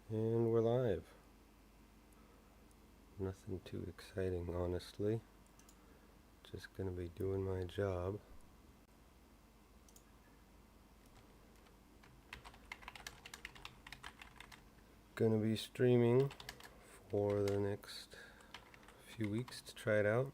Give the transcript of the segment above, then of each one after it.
And we're live. Nothing too exciting, honestly. Just gonna be doing my job. Gonna be streaming for the next few weeks to try it out.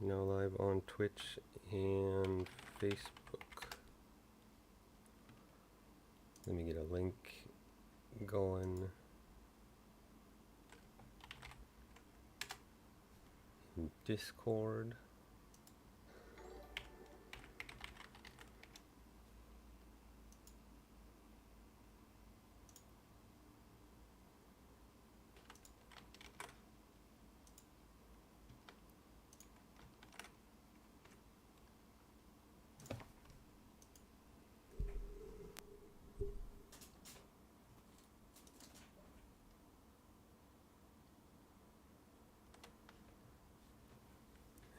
Now live on Twitch and Facebook. Let me get a link going in Discord.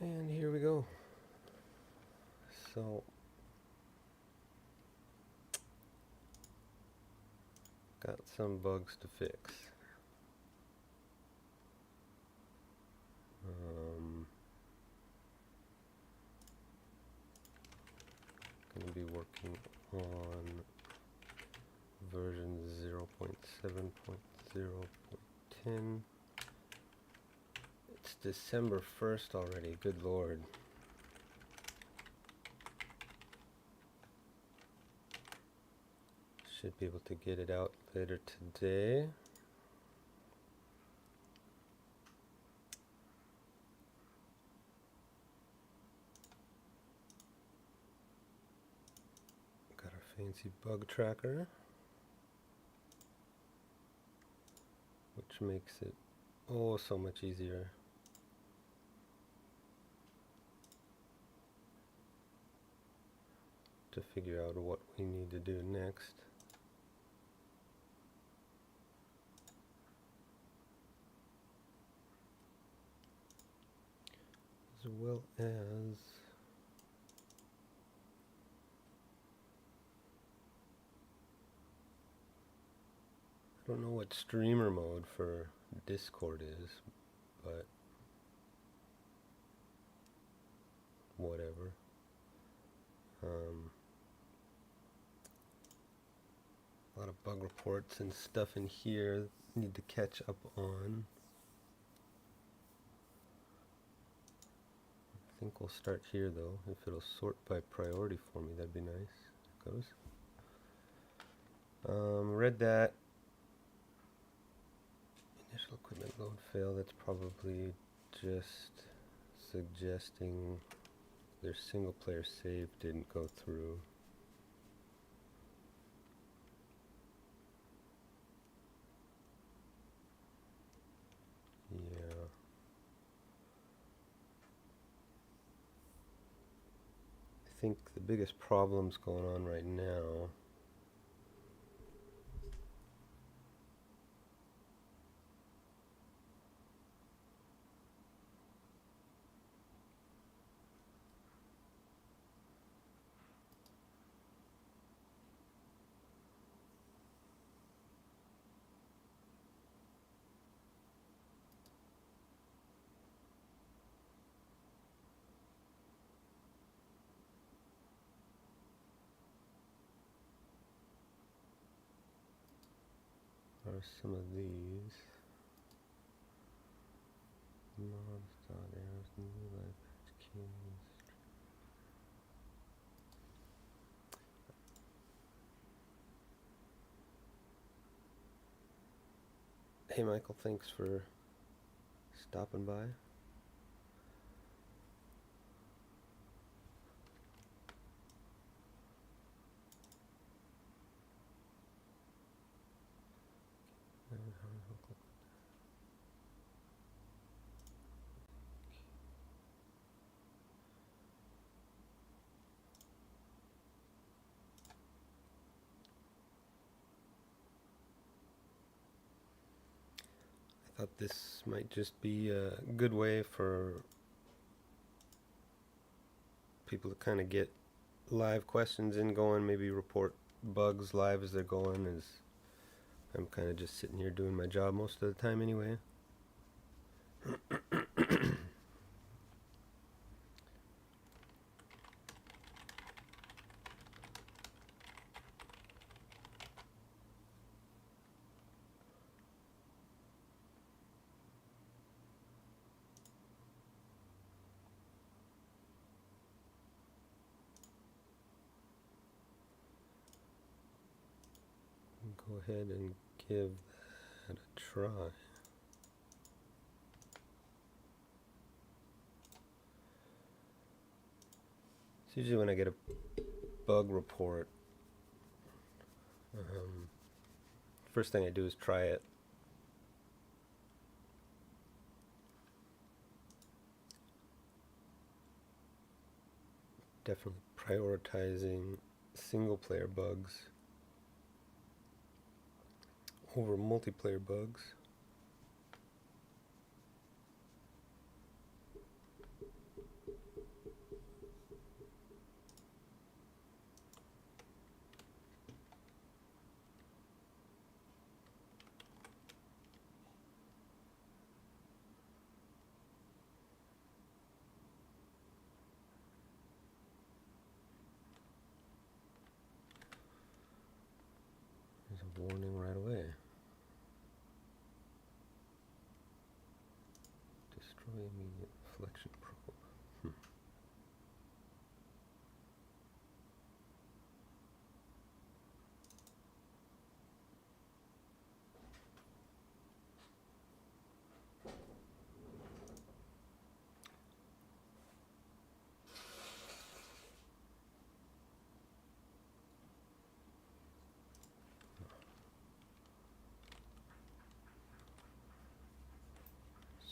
And here we go. So, got some bugs to fix. Gonna be working on version 0.7.0.10. It's December 1st already, good lord. Should be able to get it out later today. Got our fancy bug tracker, which makes it oh so much easier. To figure out what we need to do next. As well as I don't know what streamer mode for Discord is, but whatever. A lot of bug reports and stuff in here need to catch up on. I think we'll start here though. If it'll sort by priority for me, that'd be nice. It goes. Read that. Initial equipment load fail. That's probably just suggesting their single player save didn't go through. Yeah. I think the biggest problems going on right now are some of these. Arrows, new live patch keys. Hey Michael, thanks for stopping by. thought this might just be a good way for people to kind of get live questions in going, maybe report bugs live as they're going, as I'm kind of just sitting here doing my job most of the time anyway. Go ahead and give that a try. It's usually when I get a bug report, first thing I do is try it. Definitely prioritizing single player bugs over multiplayer bugs. There's a warning right away. Destroy immediate flexion probe.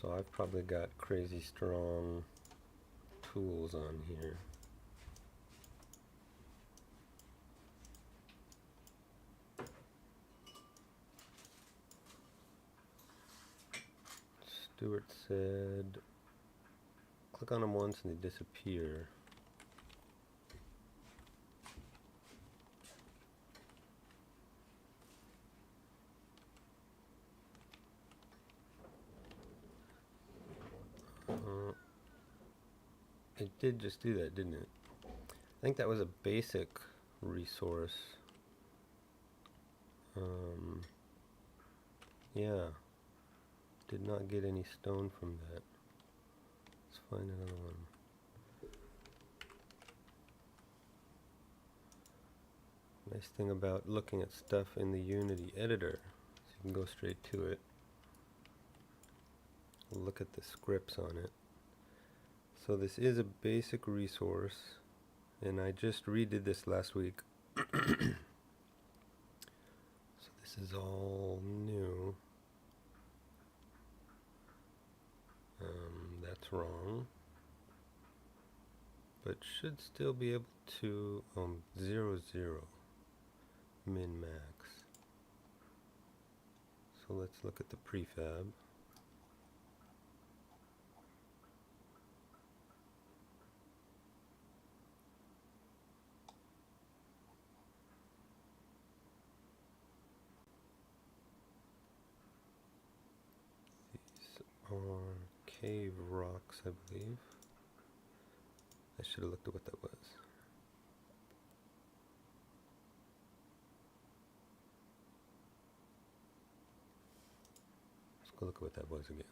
So I've probably got crazy strong tools on here. Stewart said, click on them once and they disappear. It did just do that, didn't it? I think that was a basic resource. Yeah. Did not get any stone from that. Let's find another one. Nice thing about looking at stuff in the Unity editor, so you can go straight to it. Look at the scripts on it. So this is a basic resource, and I just redid this last week. So this is all new. That's wrong. But should still be able to 0, 0 min max. So let's look at the prefab. Are cave rocks, I believe. I should have looked at what that was. Let's go look at what that was again.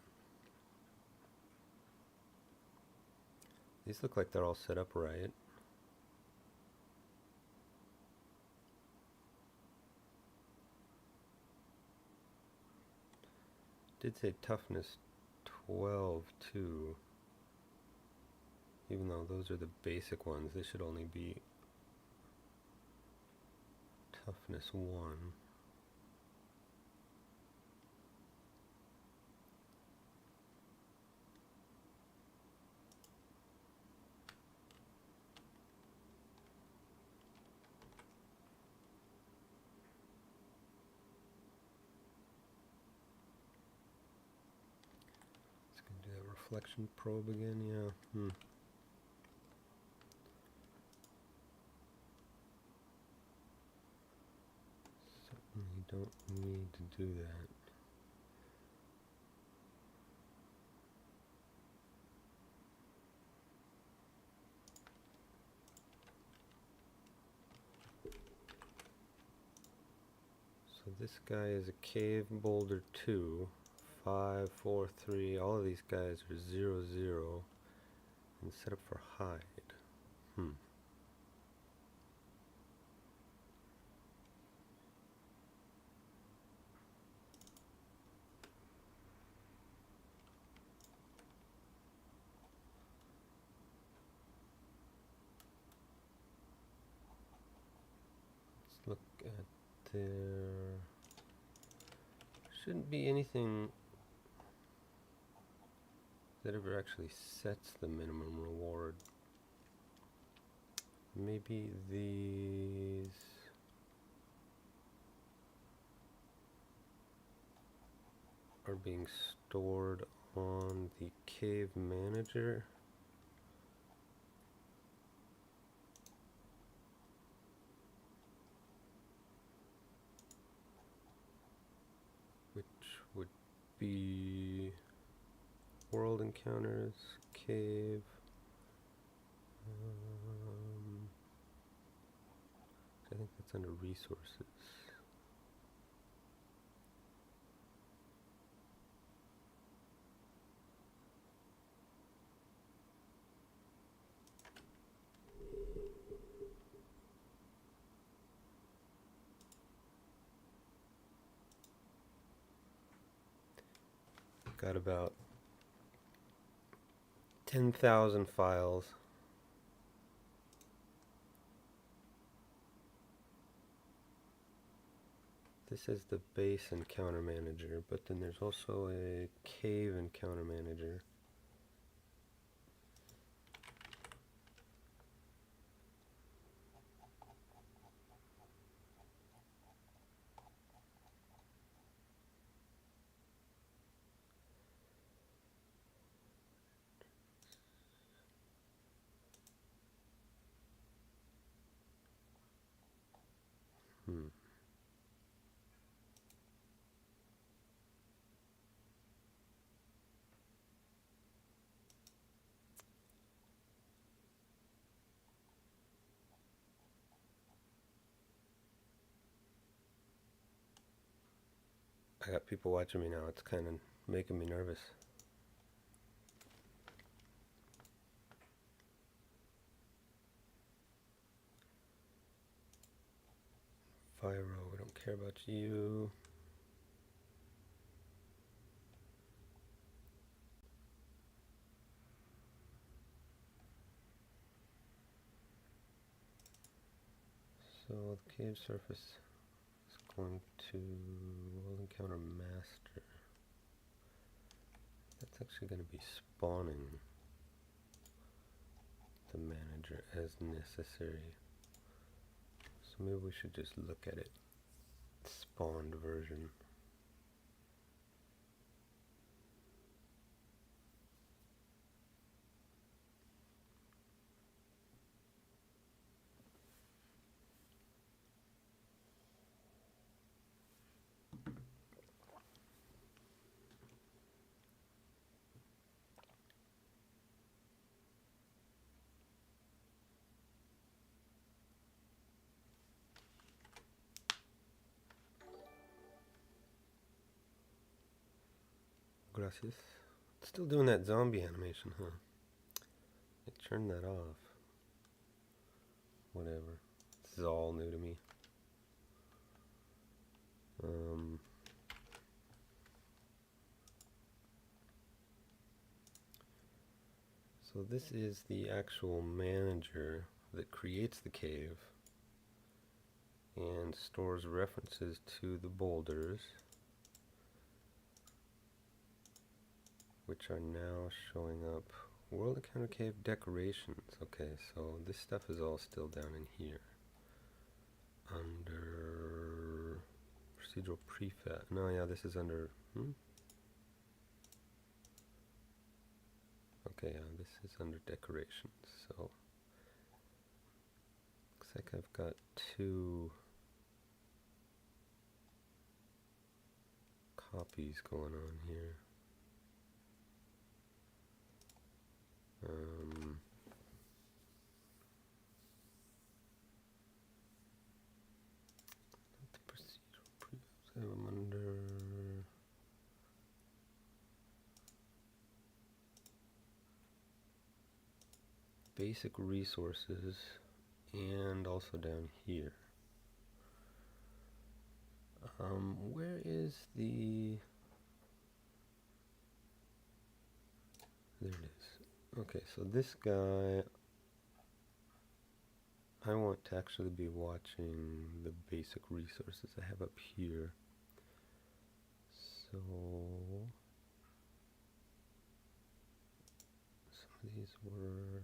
These look like they're all set up right. Did say toughness 12 too, even though those are the basic ones. They should only be toughness 1. Deflection probe again, yeah. Certainly don't need to do that. So this guy is a cave boulder 2, 5, 4, 3. All of these guys are 0, 0. And set up for hide. Let's look at there. Shouldn't be anything that ever actually sets the minimum reward. Maybe these are being stored on the cave manager. Which would be world encounters, cave. I think that's under resources. Got about 10,000 files. This is the base encounter manager, but then there's also a cave encounter manager. I got people watching me now. It's kind of making me nervous. Pyro, we don't care about you. So the cave surface is going to world encounter master. That's actually going to be spawning the manager as necessary. So maybe we should just look at it. Spawned version. Gracias. It's still doing that zombie animation, huh? I turned that off. Whatever. This is all new to me. So this is the actual manager that creates the cave and stores references to the boulders, which are now showing up. World Encounter Cave decorations. Okay, so this stuff is all still down in here. Under procedural prefab. No, yeah, this is under. Okay, this is under decorations, so looks like I've got two copies going on here. The procedural previews, I'm under basic resources and also down here. Where is the... There it is. Okay, so this guy, I want to actually be watching the basic resources I have up here. So some of these were...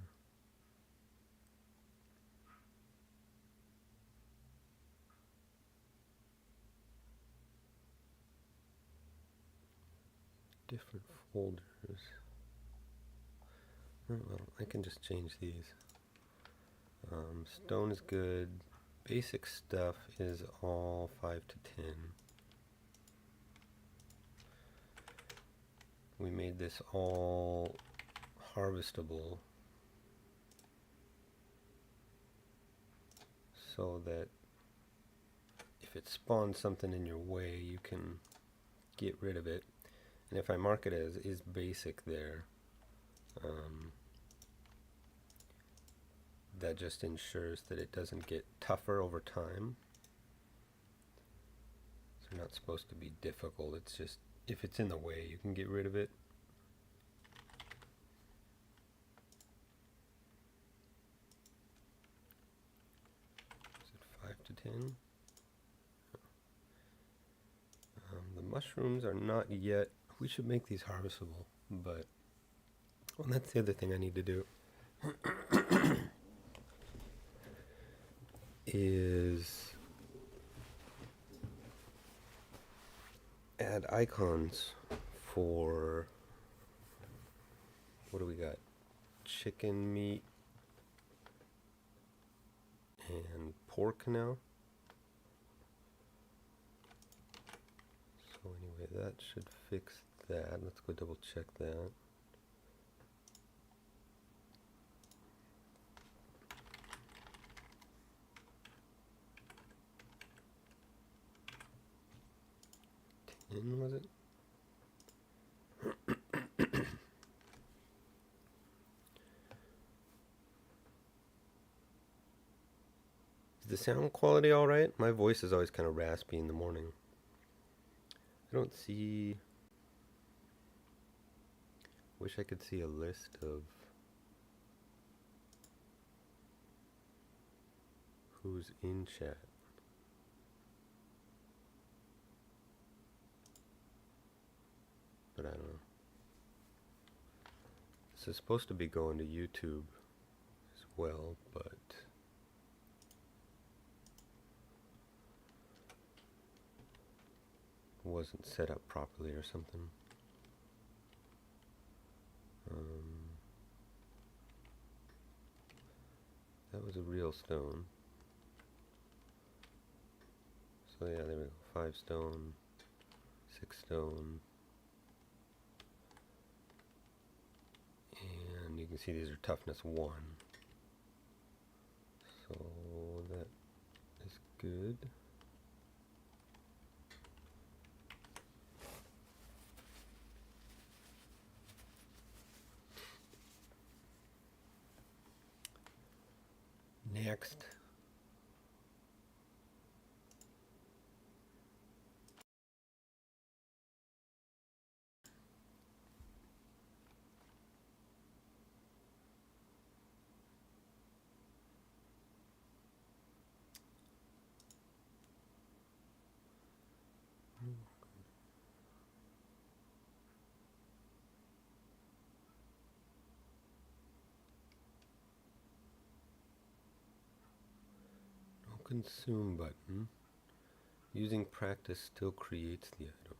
different folders. Oh, well, I can just change these. Stone is good. Basic stuff is all 5 to 10. We made this all harvestable so that if it spawns something in your way, you can get rid of it. And if I mark it as is basic there, that just ensures that it doesn't get tougher over time. So they're not supposed to be difficult, it's just if it's in the way you can get rid of it. Is it 5 to 10? The mushrooms are not yet, we should make these harvestable, but well, that's the other thing I need to do. Is add icons for, what do we got? Chicken meat and pork now. So anyway, that should fix that. Let's go double check that. Was it? Is the sound quality alright? My voice is always kind of raspy in the morning. I don't see... Wish I could see a list of who's in chat. But I don't know. This is supposed to be going to YouTube as well, but wasn't set up properly or something. That was a real stone. So yeah, there we go. 5 stone, 6 stone. And you can see these are toughness 1. So that is good. Next. No consume button. Using practice still creates the item.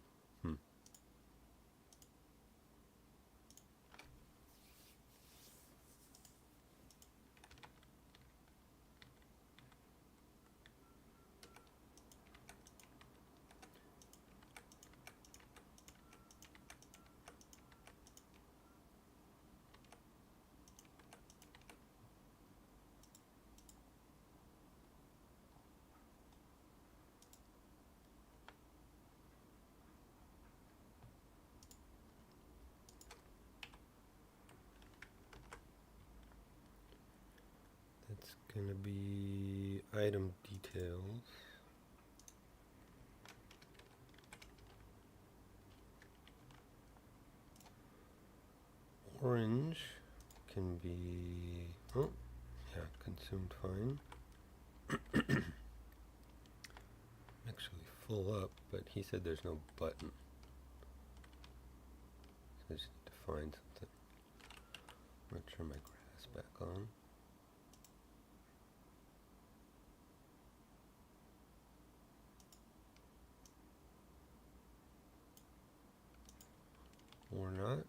gonna be item details. Orange can be, oh, yeah, consumed fine. Actually full up, but he said there's no button. So I just need to find something. I'm gonna turn my grass back on. Or not.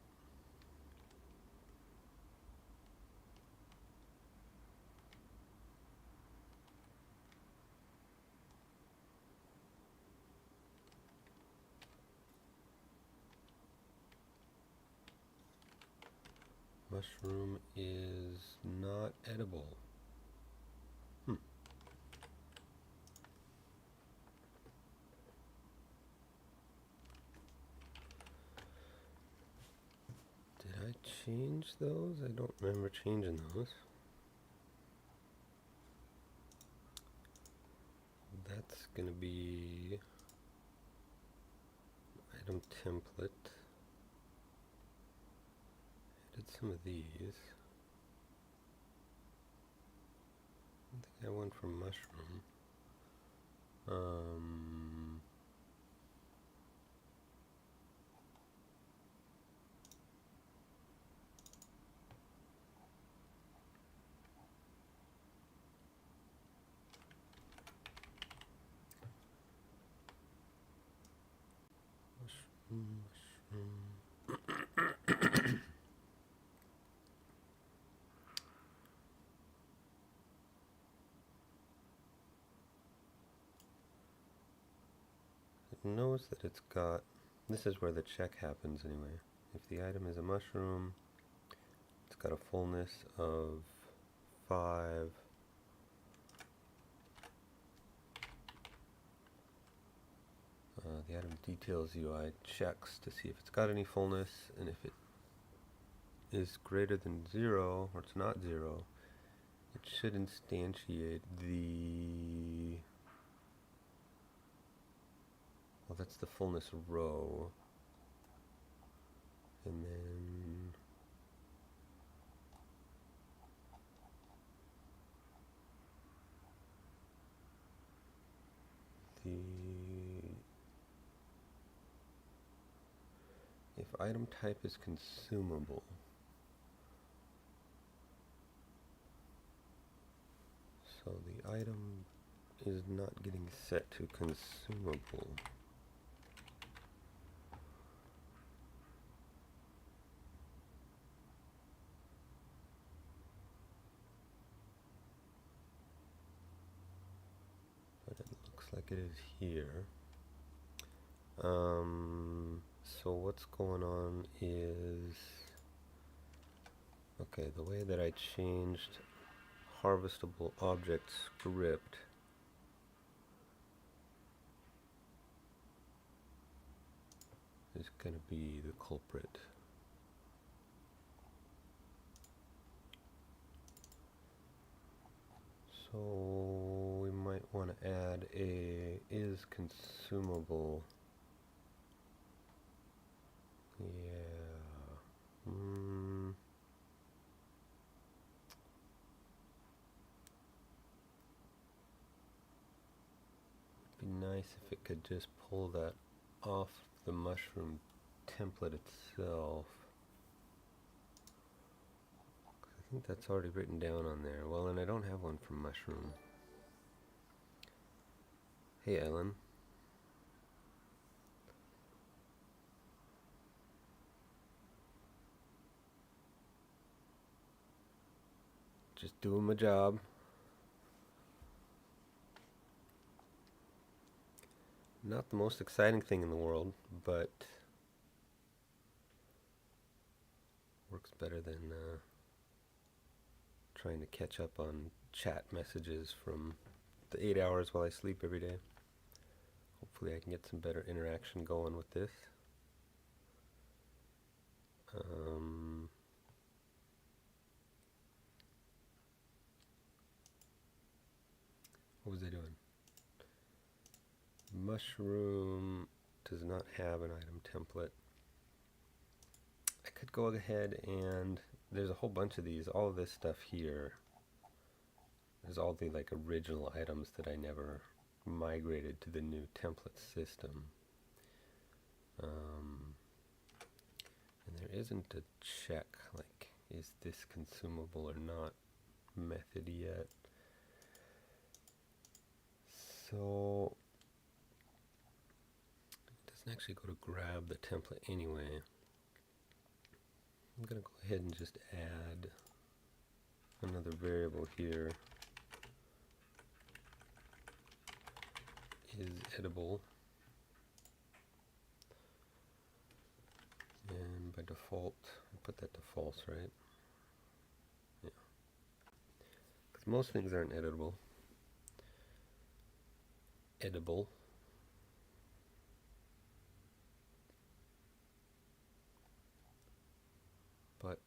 Mushroom is not edible. Did I change those? I don't remember changing those. That's going to be item template. I did some of these. I think I went for mushroom. Mushroom. It knows that it's got, this is where the check happens anyway. If the item is a mushroom, it's got a fullness of 5. The item details UI checks to see if it's got any fullness, and if it is greater than 0, or it's not 0, it should instantiate the, well, that's the fullness row, and then if item type is consumable, so the item is not getting set to consumable. But it looks like it is here. So what's going on is, okay, the way that I changed harvestable object script is going to be the culprit. So we might want to add a is consumable. Yeah. It'd be nice if it could just pull that off the mushroom template itself. I think that's already written down on there. Well, and I don't have one for mushroom. Hey, Ellen. Just doing my job. Not the most exciting thing in the world, but works better than trying to catch up on chat messages from the 8 hours while I sleep every day. Hopefully I can get some better interaction going with this. mushroom does not have an item template. I could go ahead and there's a whole bunch of these. All of this stuff here is all the like original items that I never migrated to the new template system. And there isn't a check like is this consumable or not method yet. So it doesn't actually go to grab the template anyway. I'm going to go ahead and just add another variable here. Is edible. And by default, I put that to false, right? Yeah. Because most things aren't editable. Edible. But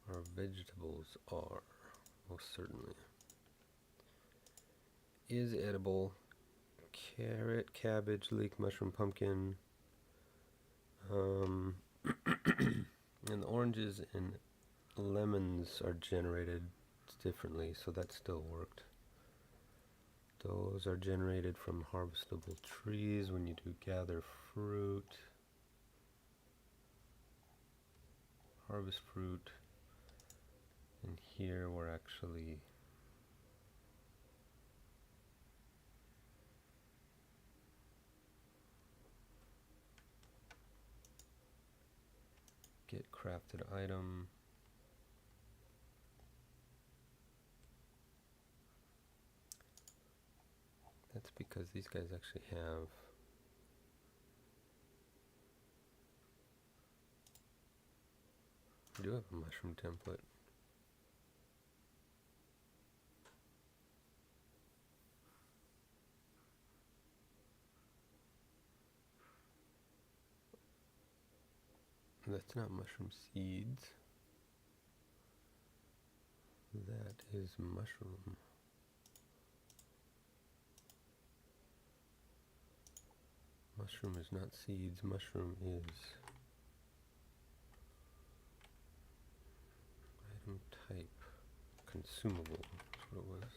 our vegetables are, most certainly. Is edible. Carrot, cabbage, leek, mushroom, pumpkin. And the oranges and lemons are generated differently, so that still worked. Those are generated from harvestable trees when you do gather fruit. Harvest fruit. And here we're actually get crafted item. That's because these guys actually have do have a mushroom template. That's not mushroom seeds. That is mushroom. Mushroom is not seeds. Mushroom is item type. Consumable. That's what it was.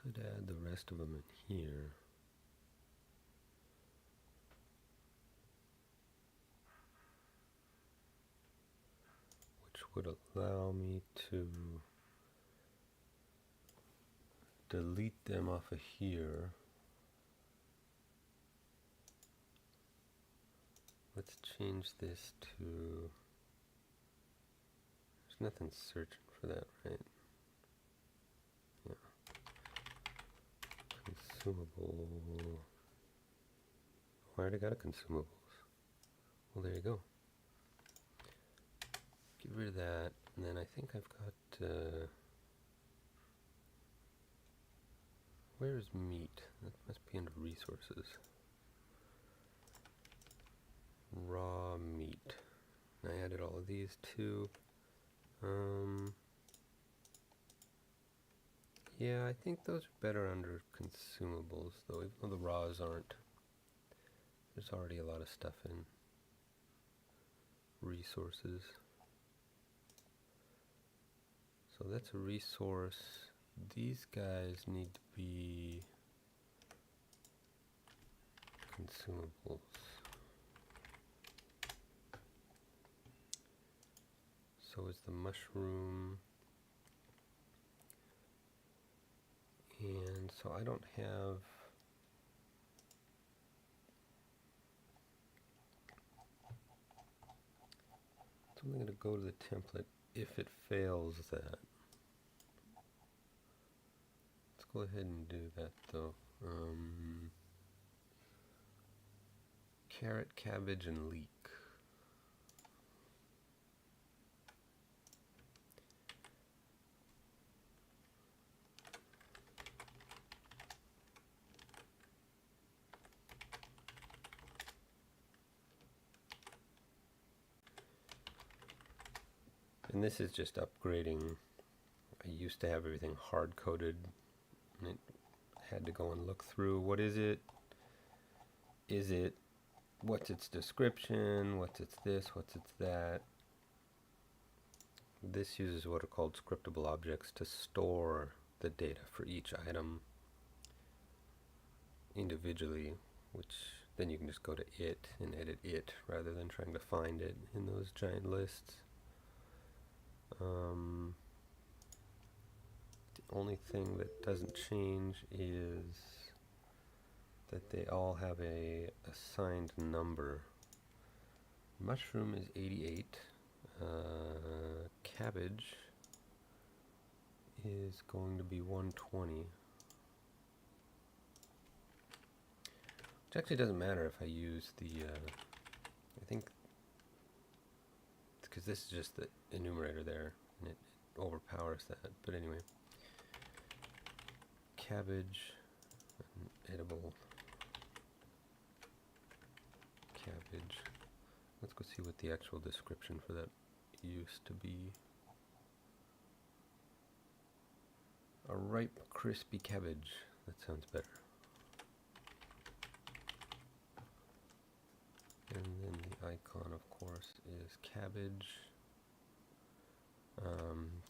Could add the rest of them in here. Which would allow me to delete them off of here. Let's change this to, there's nothing searching for that, right? Yeah. Consumable. I already got a consumables. Well, there you go. Get rid of that, and then I think I've got, where's meat? That must be under resources. Raw meat. I added all of these too. Yeah, I think those are better under consumables, though, even though the raws aren't. There's already a lot of stuff in resources. So that's a resource. These guys need to be consumables. So is the mushroom. And so I don't have so I'm going to go to the template if it fails that. Let's go ahead and do that though. Carrot, cabbage, and leek. And this is just upgrading. I used to have everything hard-coded, and it had to go and look through, what is it? Is it, what's its description? What's its this? What's its that? This uses what are called scriptable objects to store the data for each item individually, which then you can just go to it and edit it rather than trying to find it in those giant lists. The only thing that doesn't change is that they all have a assigned number. Mushroom is 88. Cabbage is going to be 120. Which actually doesn't matter if I use the, I think, because this is just the enumerator there, and it overpowers that. But anyway, cabbage, edible cabbage. Let's go see what the actual description for that used to be. A ripe, crispy cabbage. That sounds better. And then the icon, of course, is cabbage.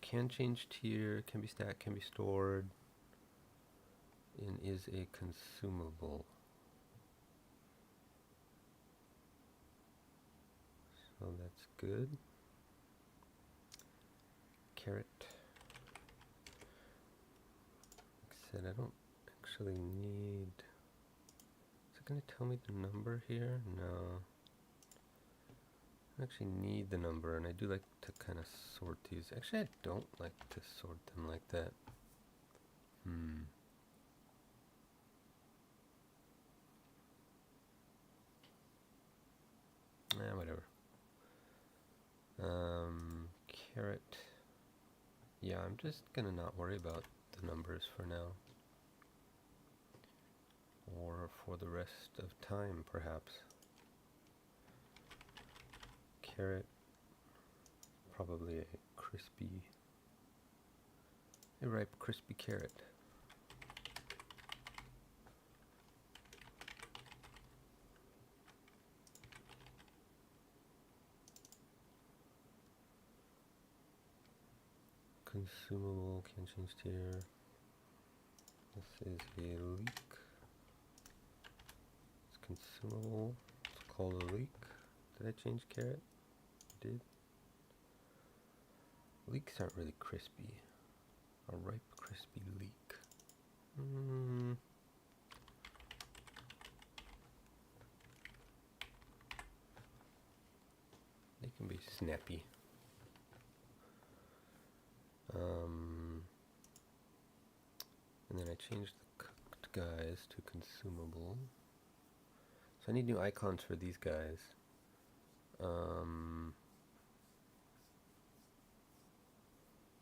Can change tier, can be stacked, can be stored, and is a consumable. So that's good. Carrot. Like I said, I don't actually need... Is it going to tell me the number here? No. I actually need the number, and I do like to kind of sort these. Actually, I don't like to sort them like that. Whatever. Carrot. Yeah, I'm just gonna not worry about the numbers for now. Or for the rest of time, perhaps. Carrot. Probably a ripe, crispy carrot. Consumable, can change tier. This is a leek. It's consumable. It's called a leek. Did I change carrot? I did. Leeks aren't really crispy. A ripe, crispy leek. They can be snappy. And then I changed the cooked guys to consumable. So I need new icons for these guys.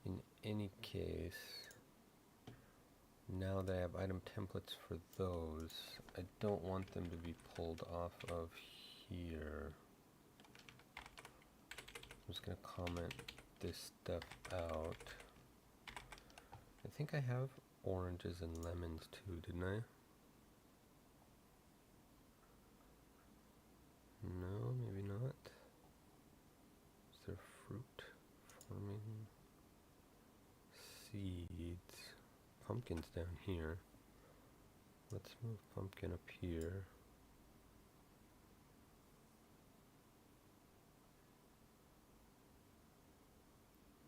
In any case, now that I have item templates for those, I don't want them to be pulled off of here. I'm just going to comment this stuff out. I think I have oranges and lemons too, didn't I? No, maybe not. Is there fruit forming? Seeds. Pumpkin's down here. Let's move pumpkin up here.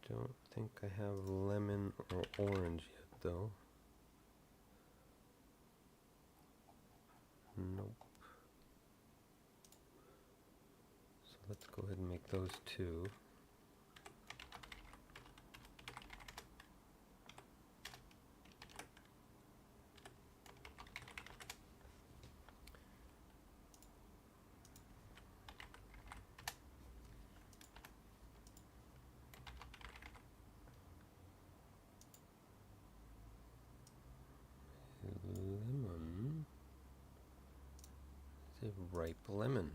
Don't think I have lemon or orange yet, though. Nope. So let's go ahead and make those two. Lemon. It's a ripe lemon.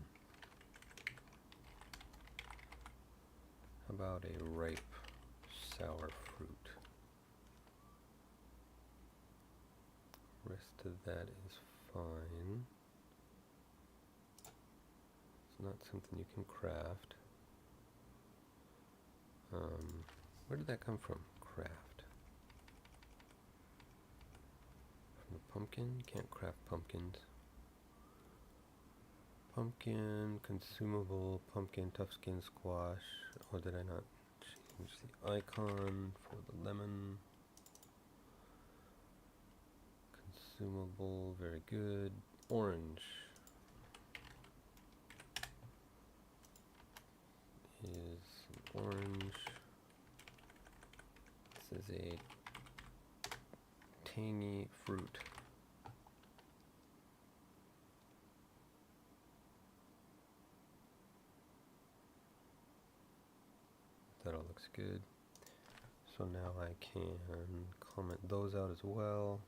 How about a ripe sour fruit? Rest of that is fine. It's not something you can craft. Where did that come from? Craft. From the pumpkin? Can't craft pumpkins. Pumpkin, consumable, pumpkin, tough skin, squash. Or did I not change the icon for the lemon? Consumable, very good. Orange is an orange. This is a tangy fruit. That all looks good. So now I can comment those out as well.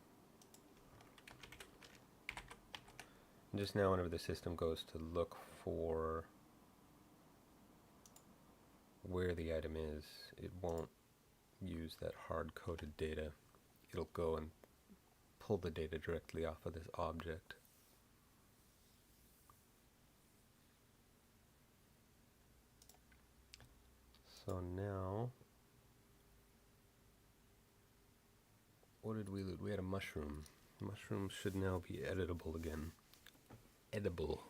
And just now whenever the system goes to look for where the item is, it won't use that hard-coded data. It'll go and pull the data directly off of this object. So now, what did we loot? We had a mushroom. Mushrooms should now be editable again. Edible.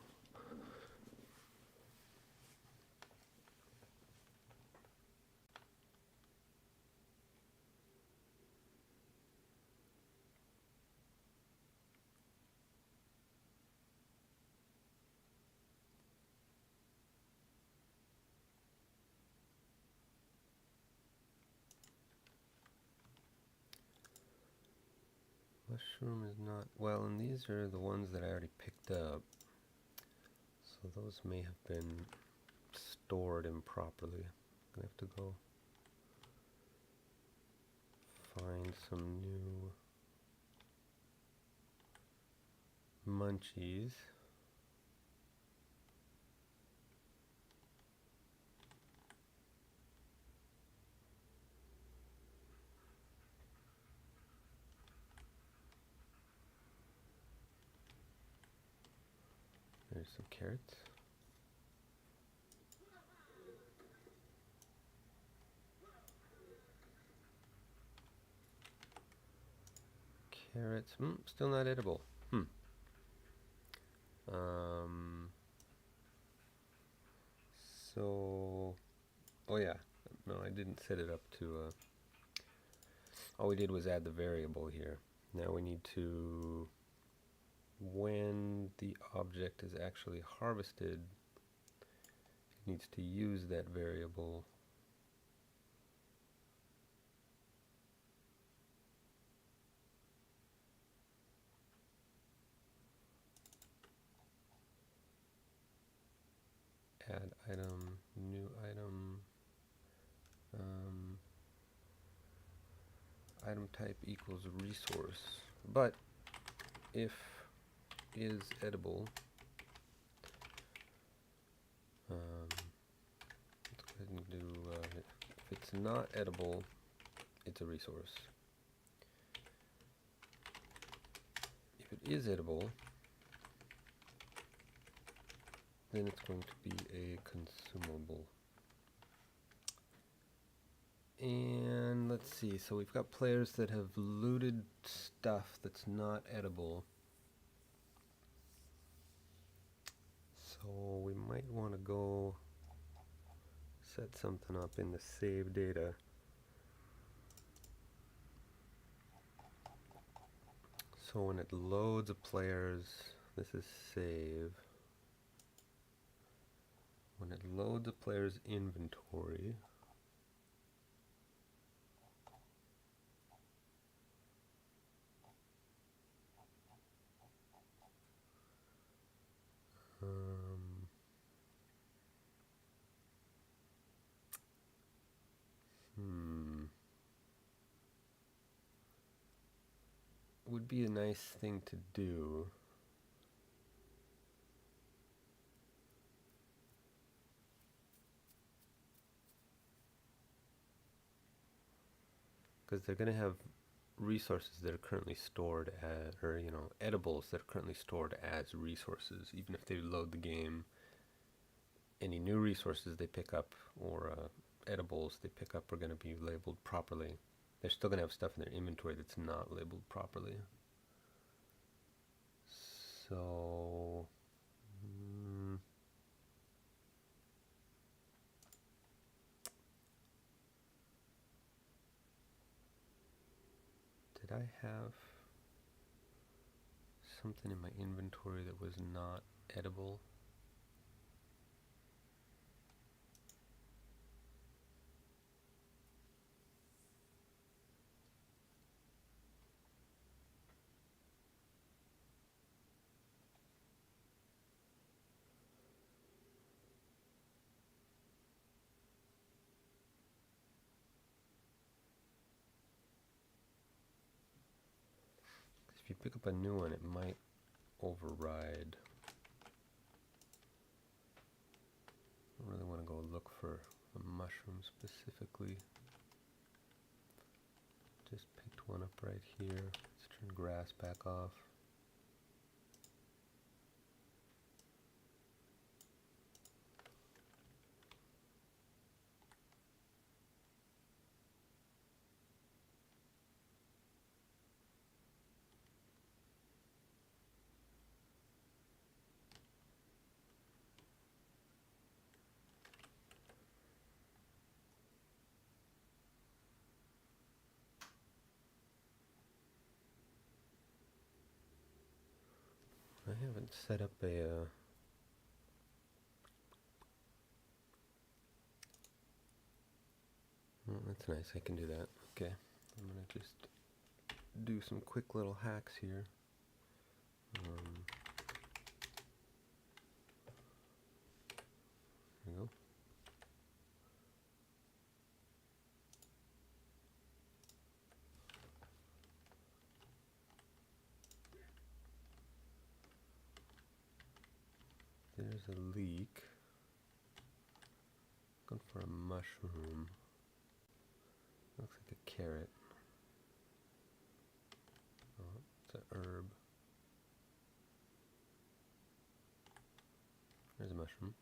Mushroom is not, well, and these are the ones that I already picked up. So those may have been stored improperly. I'm gonna have to go find some new munchies. There's some carrots. Carrots, still not edible. So, oh yeah, no, I didn't set it up to, all we did was add the variable here. Now we need to, when the object is actually harvested, it needs to use that variable. Add item, new item, item type equals resource. But if is edible, let's go ahead and do, if it's not edible, it's a resource. If it is edible, then it's going to be a consumable. And let's see, so we've got players that have looted stuff that's not edible. So we might want to go set something up in the save data. So when it loads a player's, this is save. When it loads a player's inventory, would be a nice thing to do. because they're going to have resources that are currently stored as, or edibles that are currently stored as resources. Even if they load the game, any new resources they pick up or edibles they pick up are going to be labeled properly. They're still going to have stuff in their inventory that's not labeled properly. So, did I have something in my inventory that was not edible? If you pick up a new one, it might override. I really want to go look for a mushroom specifically. Just picked one up right here. Let's turn grass back off. I haven't set up a well, that's nice, I can do that. Okay, I'm gonna just do some quick little hacks here. There we go. There's a leak. Looking for a mushroom. Looks like a carrot. Oh, it's an herb. There's a mushroom.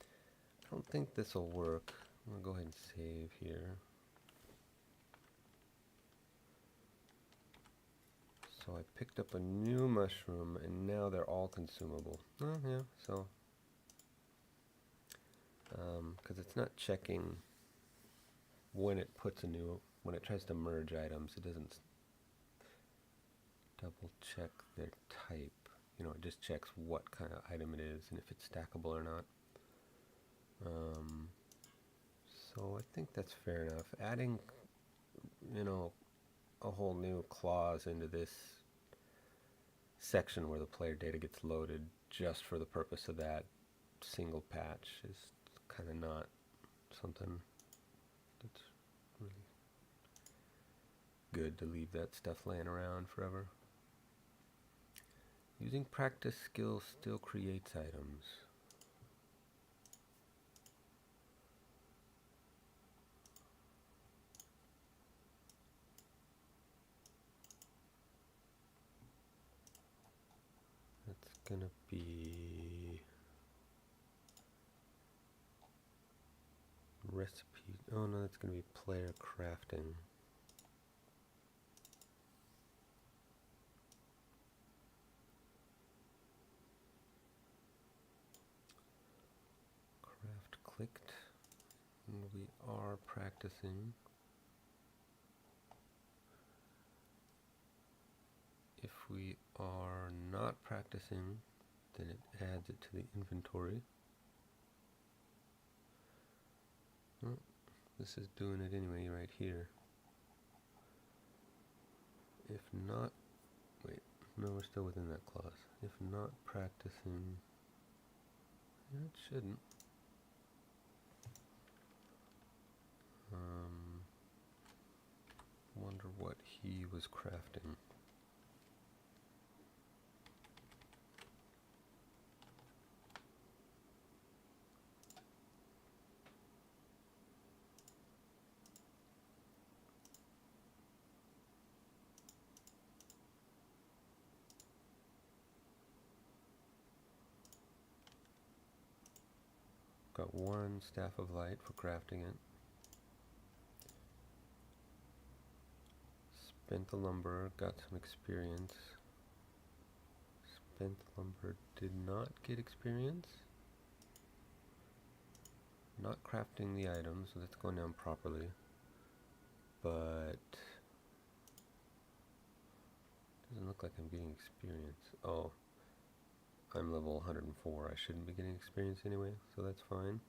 I don't think this will work. I'm going to go ahead and save here. So I picked up a new mushroom and now they're all consumable. Oh yeah, so because it's not checking when it puts when it tries to merge items, it doesn't double check their type. It just checks what kind of item it is and if it's stackable or not. So I think that's fair enough. Adding, a whole new clause into this section where the player data gets loaded just for the purpose of that single patch is kind of not something that's really good to leave that stuff laying around forever. Using practice skills still creates items. That's gonna be recipe. Oh no, that's gonna be player crafting. Craft clicked, and we are practicing. If we are not practicing, then it adds it to the inventory. Oh, this is doing it anyway right here. If not, wait, no, we're still within that clause. If not practicing, yeah, it shouldn't. Wonder what he was crafting. got 1 staff of light for crafting it. Spent the lumber, got some experience. Spent lumber, did not get experience. Not crafting the item, so that's going down properly. But doesn't look like I'm getting experience. Oh, I'm level 104. I shouldn't be getting experience anyway, so that's fine.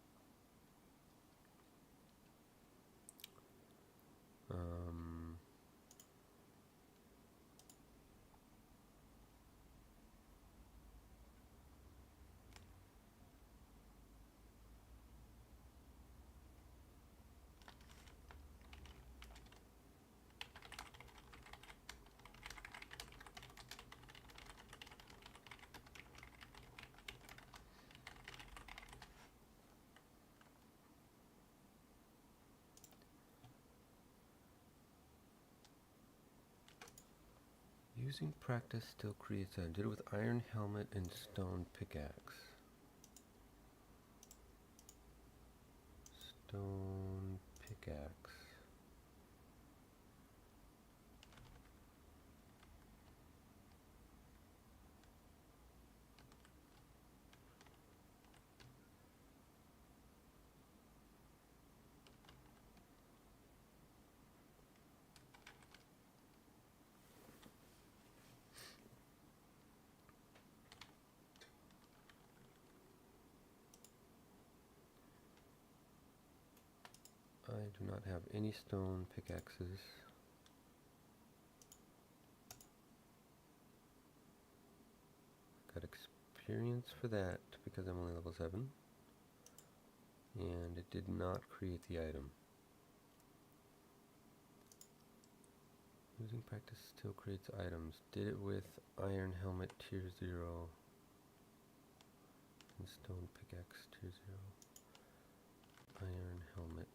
Using practice still creates. I did it with iron helmet and stone pickaxe. Stone pickaxe. I do not have any stone pickaxes. Got experience for that because I'm only level 7. And it did not create the item. Using practice still creates items. Did it with iron helmet tier 0 and stone pickaxe tier 0. Iron helmet.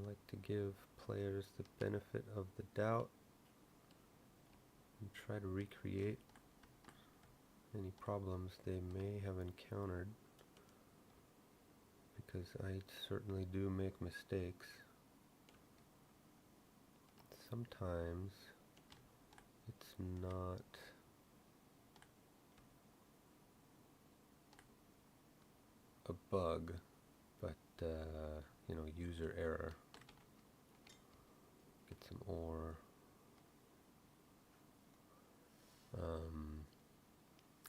Like to give players the benefit of the doubt and try to recreate any problems they may have encountered, because I certainly do make mistakes. Sometimes it's not a bug, but you know, user error. Get some ore.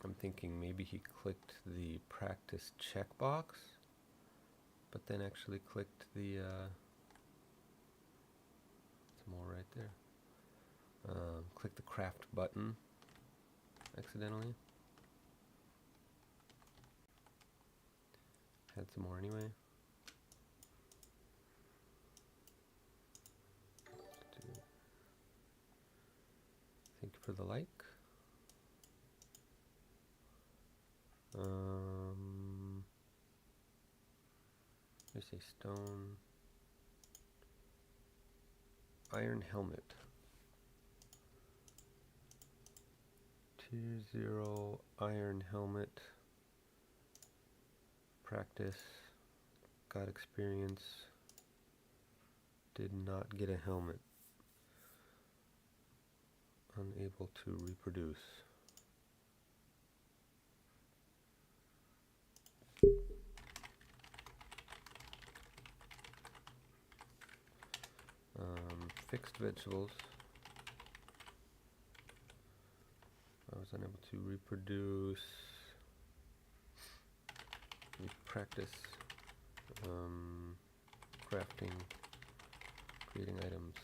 I'm thinking maybe he clicked the practice checkbox, but then actually clicked the some more right there. Click the craft button accidentally. Had some more anyway. Thank you for the like. Let me say stone. Iron helmet. Tier 0 iron helmet. Practice. Got experience. Did not get a helmet. Unable to reproduce. Fixed vegetables. I was unable to reproduce. We practice crafting, creating items.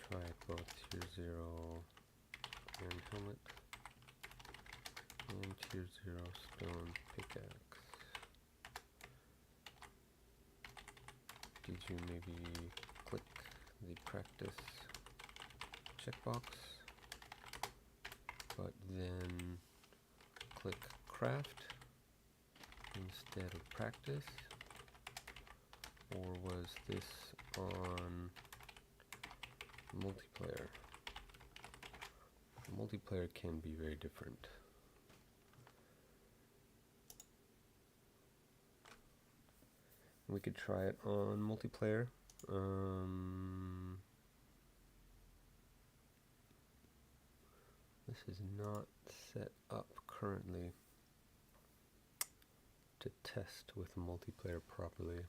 Try both tier 0 iron helmet and tier 0 stone pickaxe. Did you maybe click the practice checkbox, but then click craft instead of practice? Or was this on multiplayer. Multiplayer can be very different. We could try it on multiplayer. This is not set up currently to test with multiplayer properly.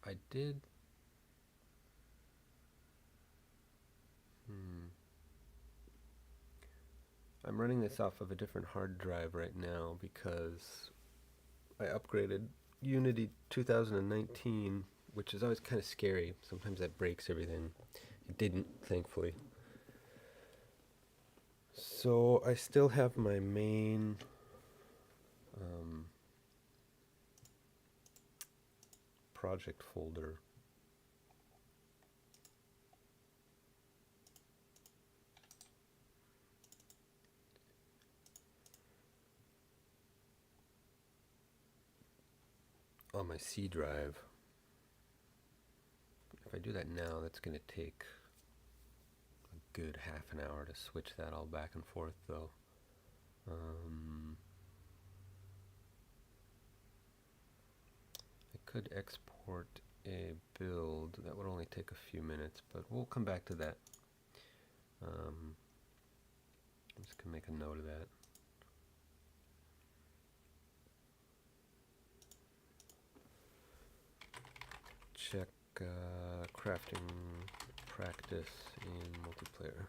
I did. I'm running this off of a different hard drive right now because I upgraded Unity 2019, which is always kind of scary. Sometimes that breaks everything. It didn't, thankfully. So I still have my main project folder. On my C drive. If I do that now, that's going to take a good half an hour to switch that all back and forth, though. I could export a build. That would only take a few minutes, but we'll come back to that. I'm just going to make a note of that. Check crafting practice in multiplayer.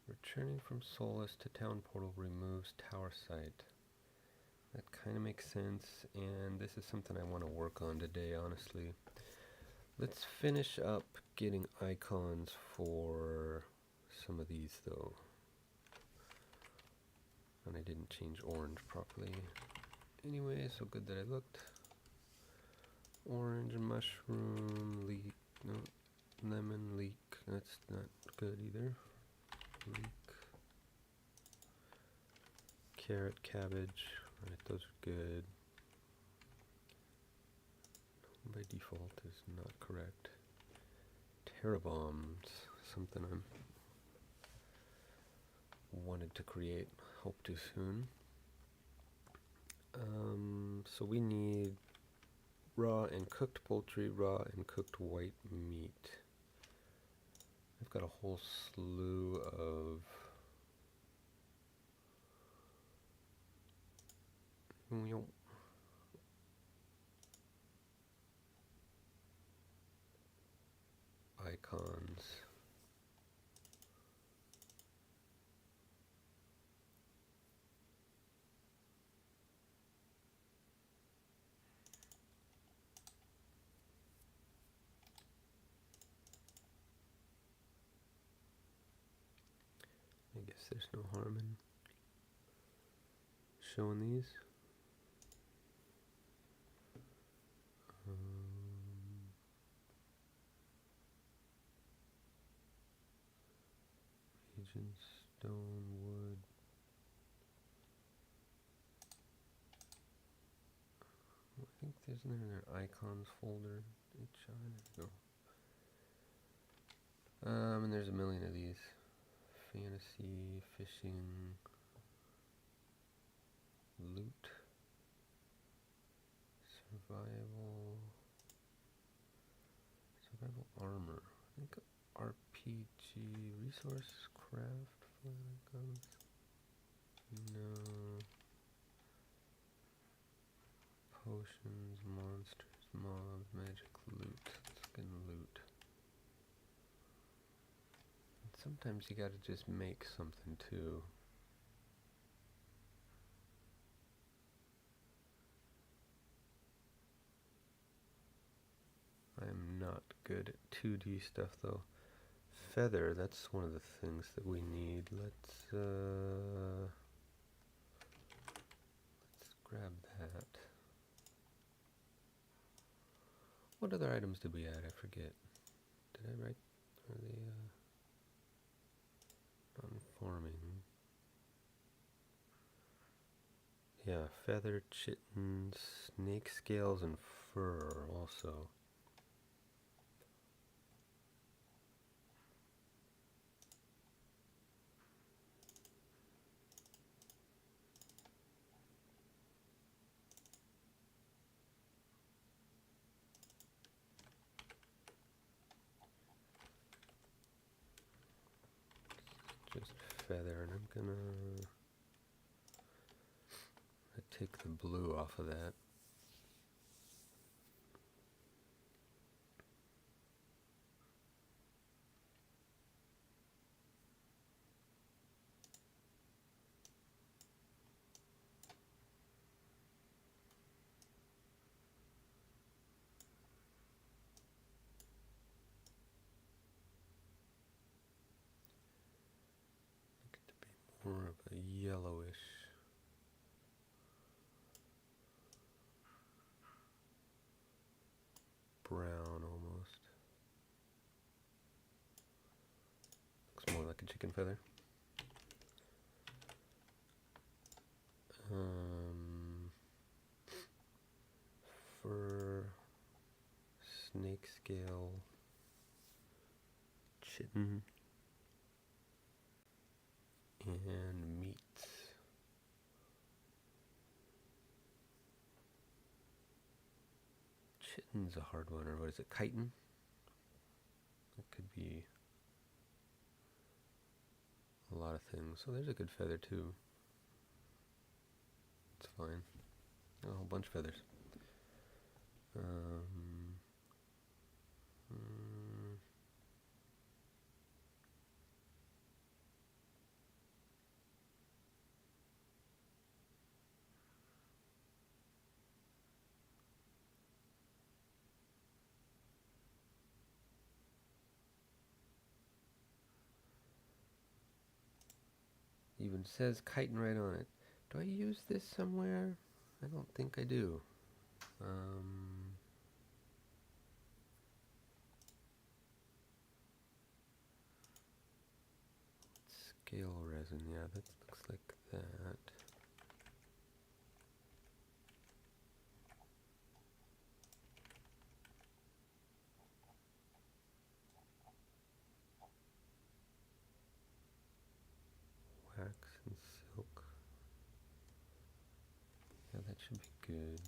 Returning from Solace to town portal removes tower site. That kind of makes sense, and this is something I want to work on today, honestly. Let's finish up getting icons for some of these, though. And I didn't change orange properly. Anyway, so good that I looked. Orange, mushroom, leek, no, lemon, leek, that's not good either. Leek. Carrot, cabbage, right, those are good. By default is not correct. Terra bombs, something I'm wanted to create, hope to soon. So we need raw and cooked poultry, raw and cooked white meat. I've got a whole slew of icons. I guess there's no harm in showing these. Agent, stone, wood. I think there's another icons folder. And there's a million of these. Fantasy, fishing, loot, survival armor. I think RPG, resource craft, guns. No. Potions, monsters, mobs, magic, loot. Let's get loot. And sometimes you gotta just make something too. I'm not good at 2D stuff though. Feather, that's one of the things that we need. Let's grab that. What other items did we add? I forget. Did I write? Are they non-farming? Yeah, feather, chittens, snake scales, and fur also. Just feather, and I'm gonna take the blue off of that. More of a yellowish brown almost. Looks more like a chicken feather. Fur, snake scale, chitin, and meats. Chitten's a hard one, or what is it, chitin? It could be a lot of things. So there's a good feather too. It's fine. A whole bunch of feathers. Even says chitin right on it. Do I use this somewhere? I don't think I do. Scale resin, yeah, that looks like that. Wax and silk. Yeah, that should be good.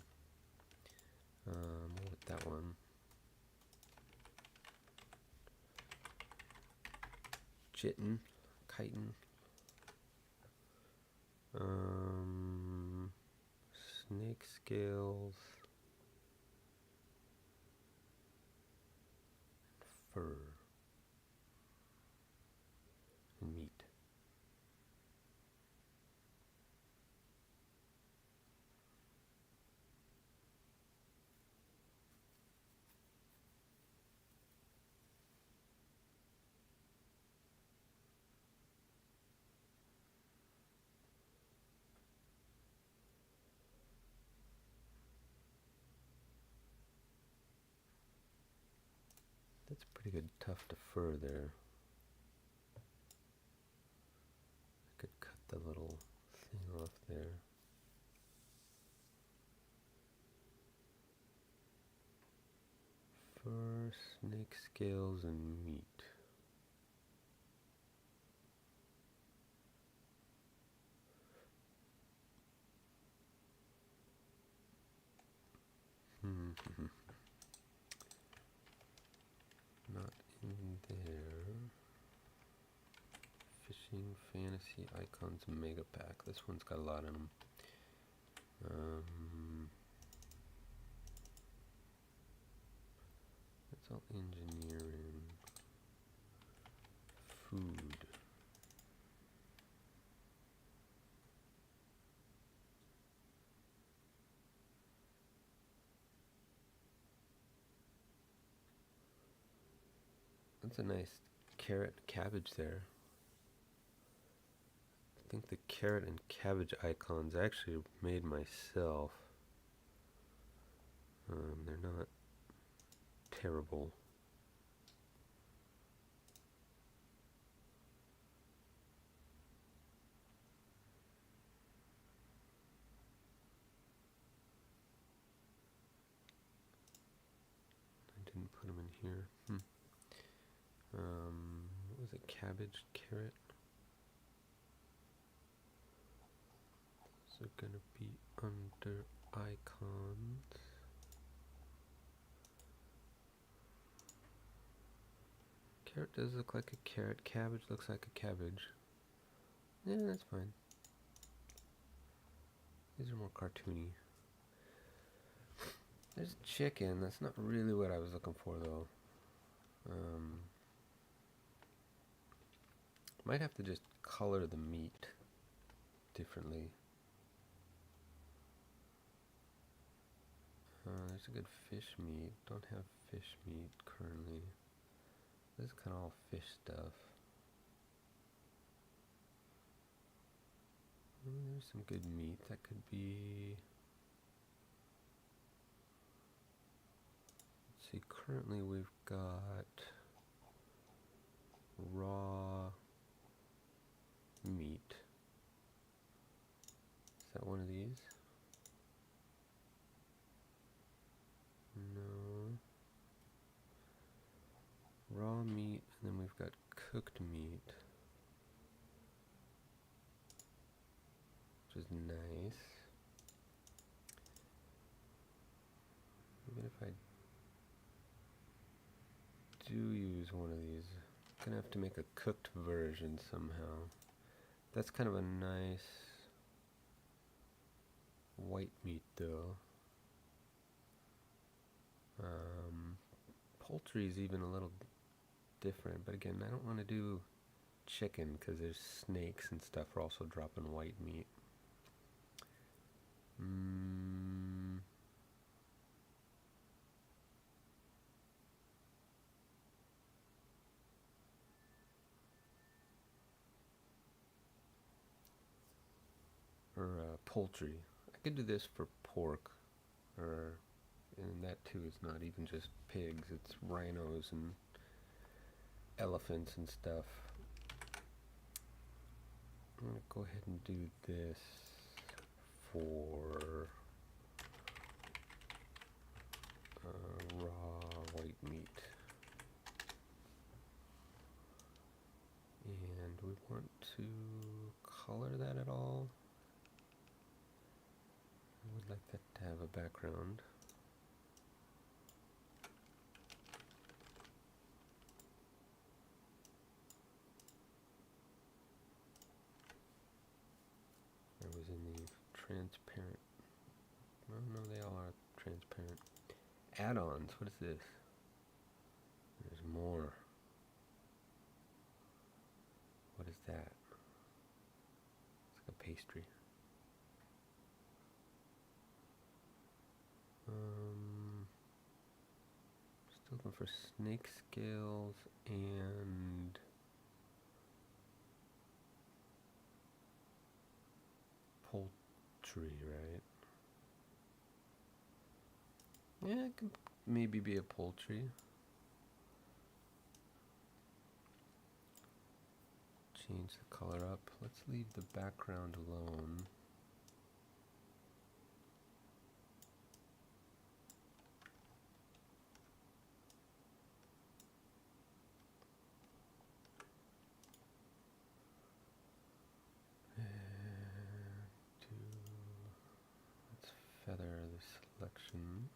With that one. Chitin, chitin. Snake scales. Fur. And meat. That's pretty good tuft of fur there. I could cut the little thing off there. Fur, snake scales, and meat. Not in there. Fishing Fantasy Icons Mega Pack. This one's got a lot in them. It's all engineering. Food. That's a nice carrot cabbage there. I think the carrot and cabbage icons I actually made myself. They're not terrible. cabbage, carrot. Those are gonna be under icons. Carrot does look like a carrot. Cabbage looks like a cabbage. Yeah, that's fine. These are more cartoony. There's chicken. That's not really what I was looking for, though. Might have to just color the meat differently. There's a good fish meat. Don't have fish meat currently. This is kind of all fish stuff. There's some good meat. That could be... Let's see, currently we've got raw meat. Is that one of these? No. Raw meat, and then we've got cooked meat, which is nice. Even if I do use one of these, I'm gonna have to make a cooked version somehow. That's kind of a nice white meat, though. Poultry is even a little different, but again, I don't want to do chicken because there's snakes and stuff are also dropping white meat. Or poultry. I could do this for pork, and that too is not even just pigs, it's rhinos and elephants and stuff. I'm going to go ahead and do this for raw white meat. And we want to color that at all. I would like that to have a background. I was in the transparent. No, they all are transparent. Add-ons, what is this? There's more. What is that? It's like a pastry. Still looking for snake scales and poultry, right? Yeah, it could maybe be a poultry. Change the color up. Let's leave the background alone. Let's feather the selection.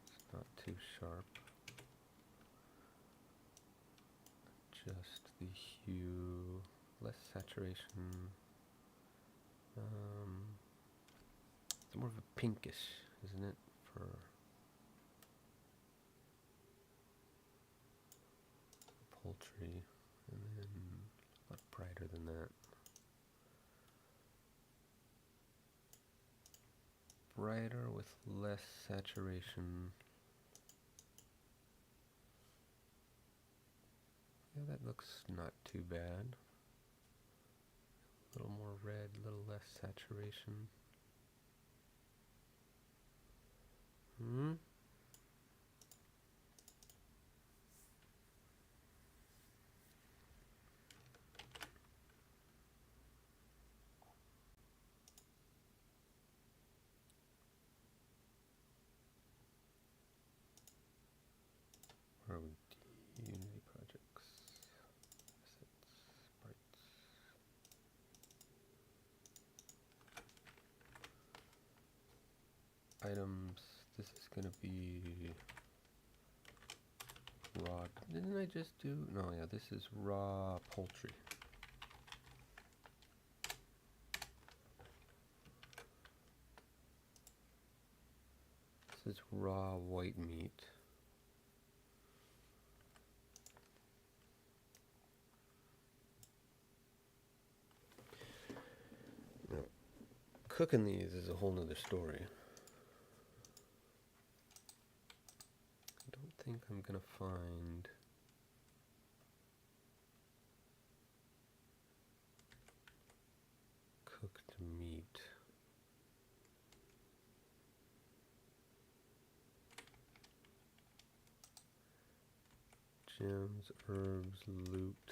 It's not too sharp. Adjust the hue, less saturation. It's more of a pinkish, isn't it, for poultry, and then a lot brighter than that. Brighter with less saturation. Yeah, that looks not too bad. A little more red, a little less saturation. Where are we? Unity projects. items. This is going to be raw. Didn't I just do? No, yeah, this is raw poultry. This is raw white meat. Now, cooking these is a whole nother story. I don't think I'm gonna find cooked meat. Gems, herbs, loot.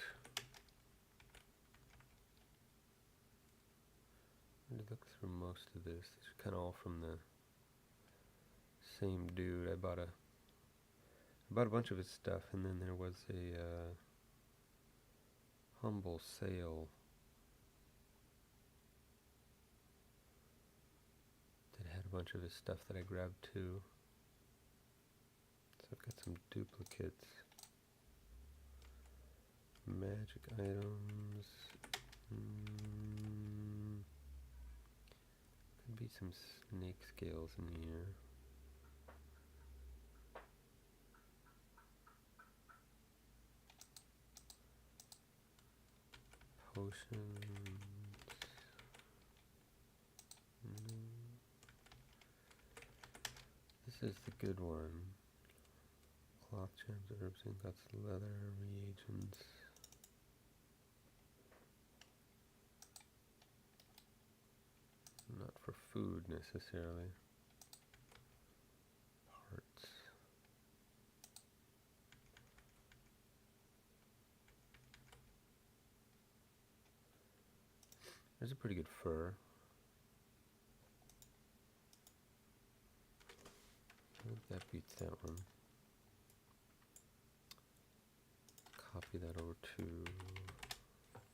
I had to look through most of this. These are kind of all from the same dude. I bought a bunch of his stuff, and then there was a humble sale that had a bunch of his stuff that I grabbed too. So I've got some duplicates. Magic items. Could be some snake scales in here. Potions. This is the good one. Cloth, gems, herbs, ingots, leather, reagents. Not for food necessarily. Parts. There's a pretty good fur. I think that beats that one. Copy that over to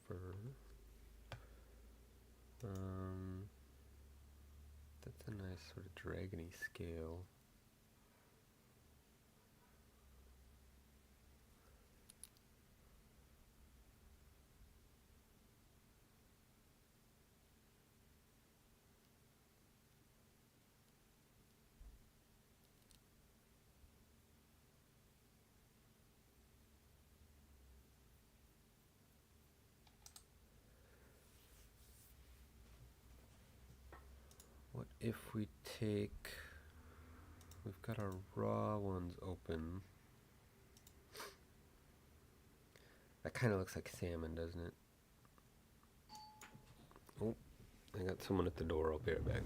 fur. That's a nice sort of dragony scale. What if we take, we've got our raw ones open. That kind of looks like salmon, doesn't it? Oh, I got someone at the door. I'll be right back.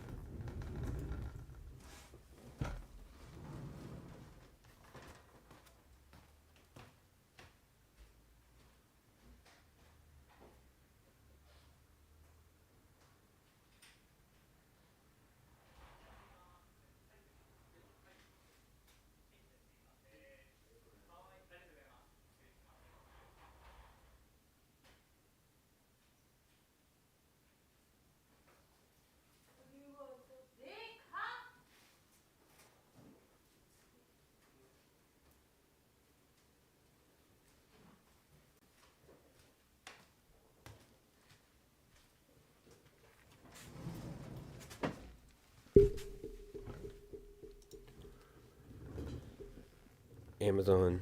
Amazon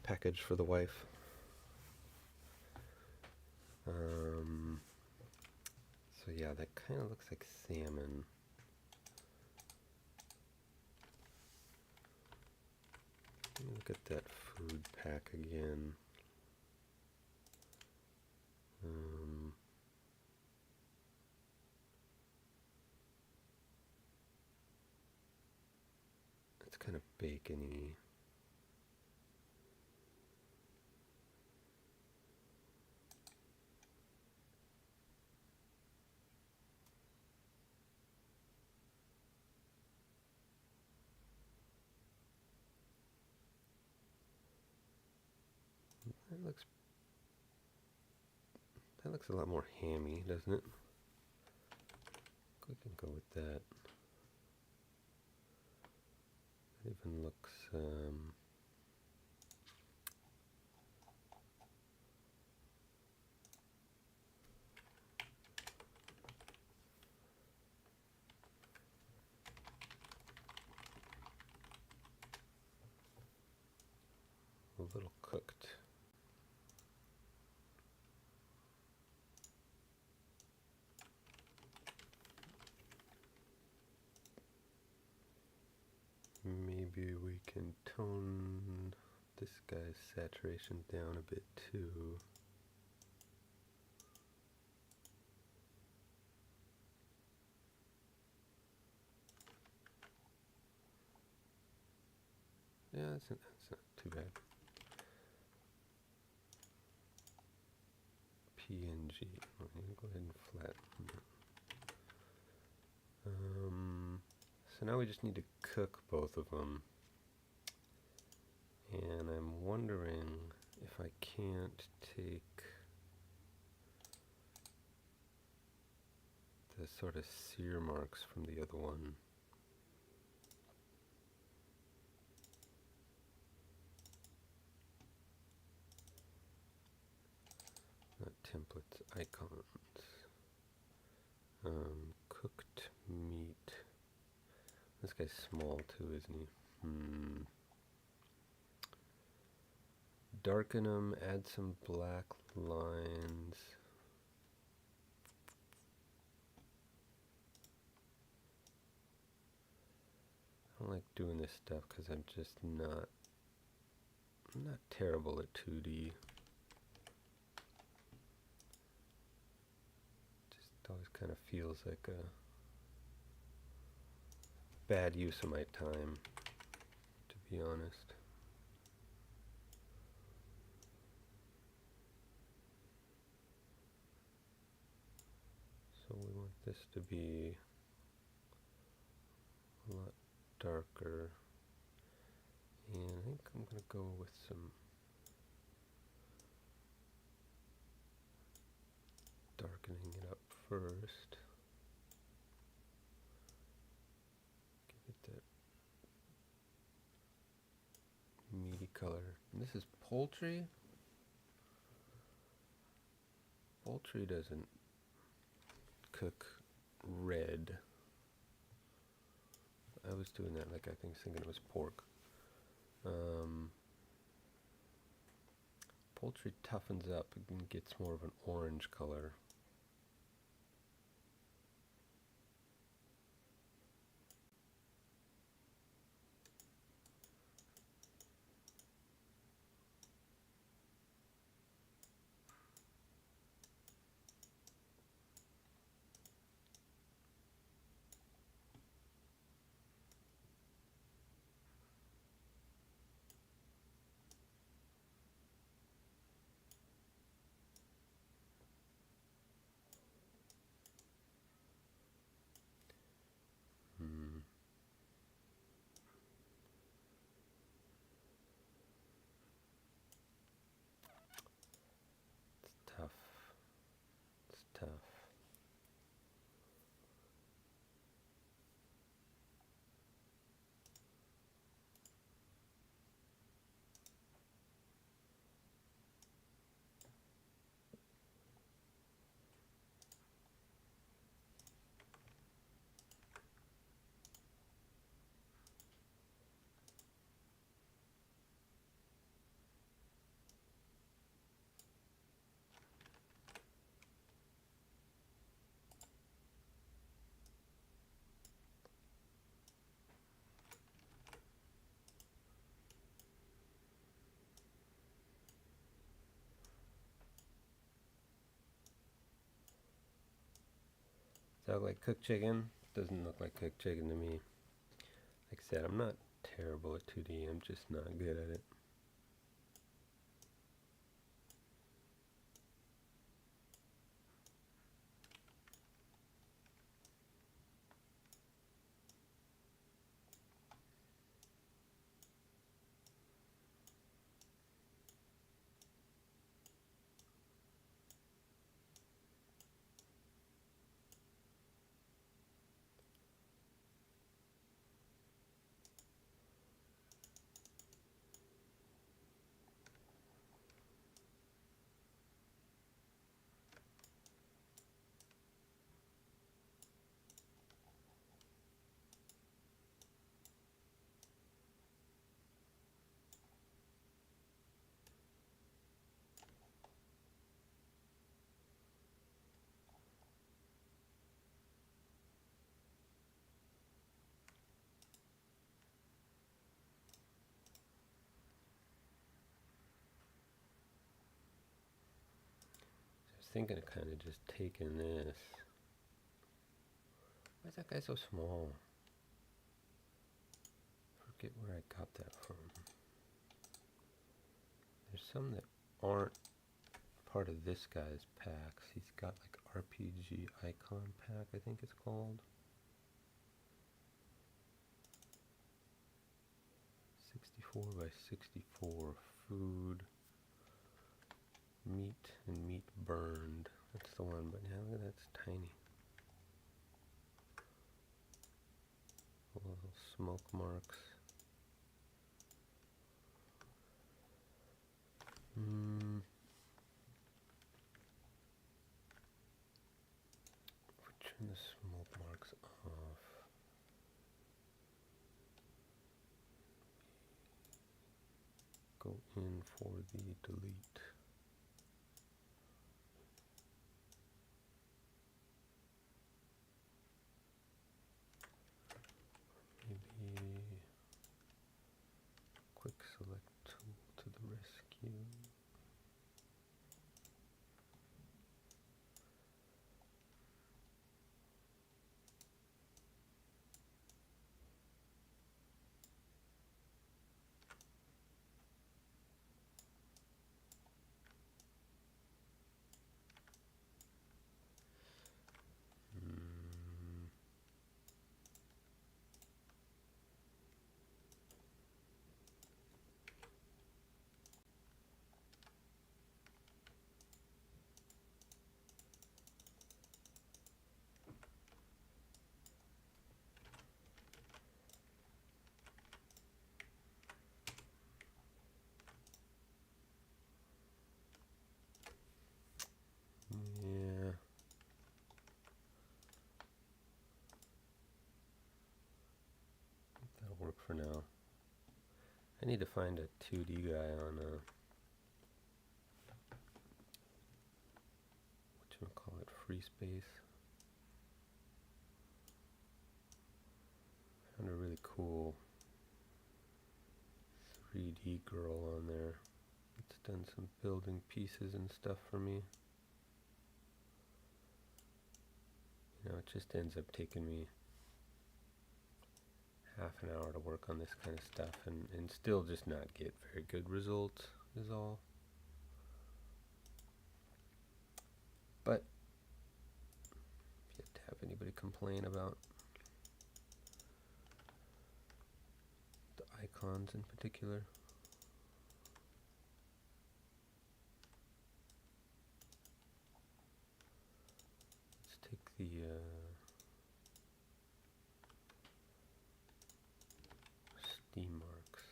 package for the wife. So yeah, that kind of looks like salmon. Let me look at that food pack again. It's kind of bacony. That looks a lot more hammy, doesn't it? We can go with that. It even looks a little cooked. Maybe we can tone this guy's saturation down a bit too. Yeah, that's not too bad. PNG. Let me go ahead and flatten it. So now we just need to cook both of them. And I'm wondering if I can't take the sort of sear marks from the other one. Not templates, icons. Cooked meat. This guy's small too, isn't he? Darken them, add some black lines. I don't like doing this stuff because I'm just not terrible at 2D. Just always kind of feels like a bad use of my time, to be honest. So we want this to be a lot darker, and I think I'm going to go with some darkening it up first. Give it that meaty color. And this is poultry. Poultry doesn't cook red. I was doing that like I think thinking it was pork. Poultry toughens up and gets more of an orange color. It's tough. It's tough. Does that look like cooked chicken? Doesn't look like cooked chicken to me. Like I said, I'm not terrible at 2D. I'm just not good at it. thinking of kind of just taking this. Why is that guy so small? Forget where I got that from. There's some that aren't part of this guy's packs. He's got like RPG icon pack, I think it's called. 64 by 64 food, meat, and meat burned. That's the one, but now look at that, it's tiny. Little smoke marks. If we turn the smoke marks off, go in for the delete. Maybe quick select tool to the rescue. Yeah. That'll work for now. I need to find a 2D guy on whatchamacallit, free space. Found a really cool 3D girl on there. It's done some building pieces and stuff for me. You know, it just ends up taking me half an hour to work on this kind of stuff and still just not get very good results is all. But yet to have anybody complain about the icons in particular. Let's take the steam marks.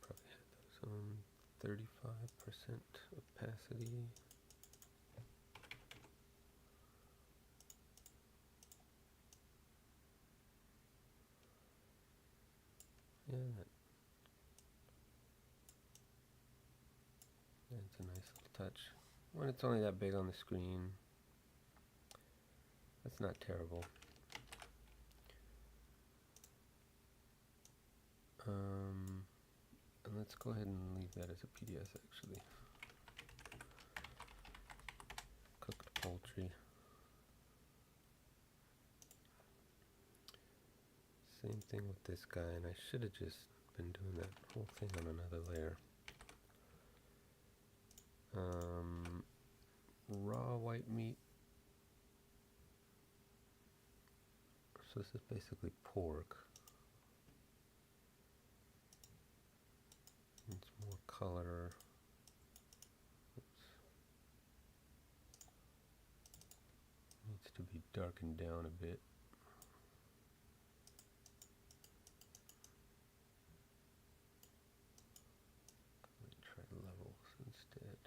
Probably had those on 35% opacity. Yeah, that's a nice little touch. When it's only that big on the screen, that's not terrible. And let's go ahead and leave that as a PDS actually. Cooked poultry. Same thing with this guy, and I should have just been doing that whole thing on another layer. Raw white meat. So this is basically pork. It's more color. Oops. Needs to be darkened down a bit. Let me try levels instead.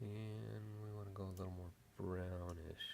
And we want to go a little more brownish.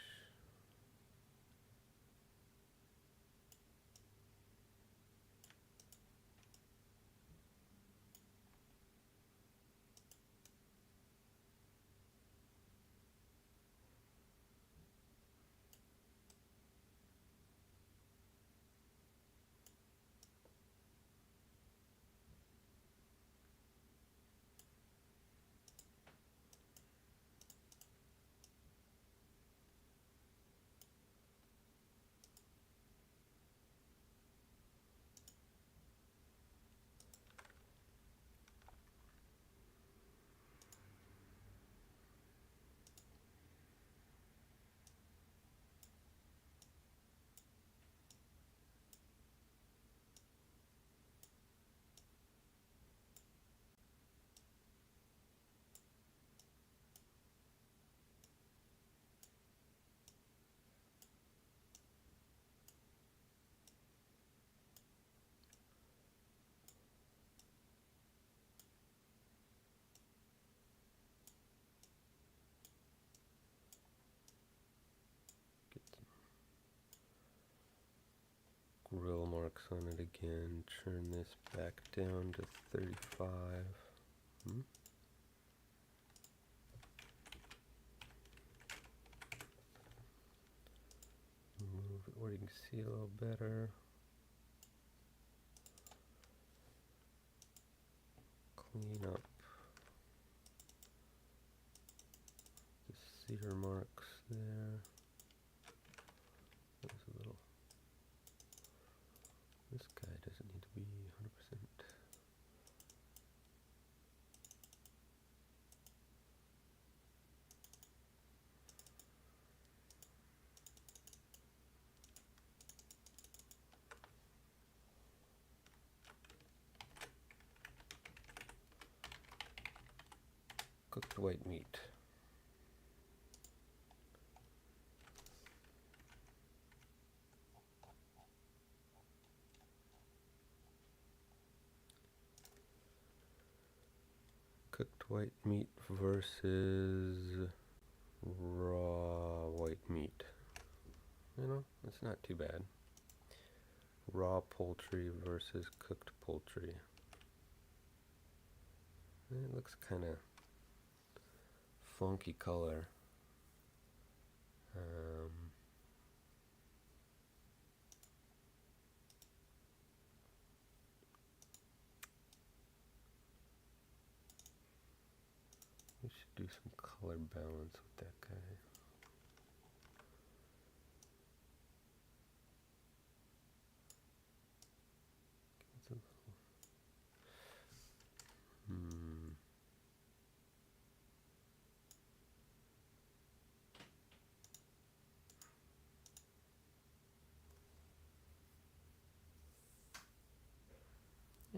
grill marks on it again. Turn this back down to 35. Move it where you can see a little better. Clean up the sear marks there. There's a little. This guy doesn't need to be 100%. Cooked white meat. Cooked white meat versus raw white meat. You know, it's not too bad. Raw poultry versus cooked poultry. It looks kind of funky color. We should do some color balance with that guy. It's a little,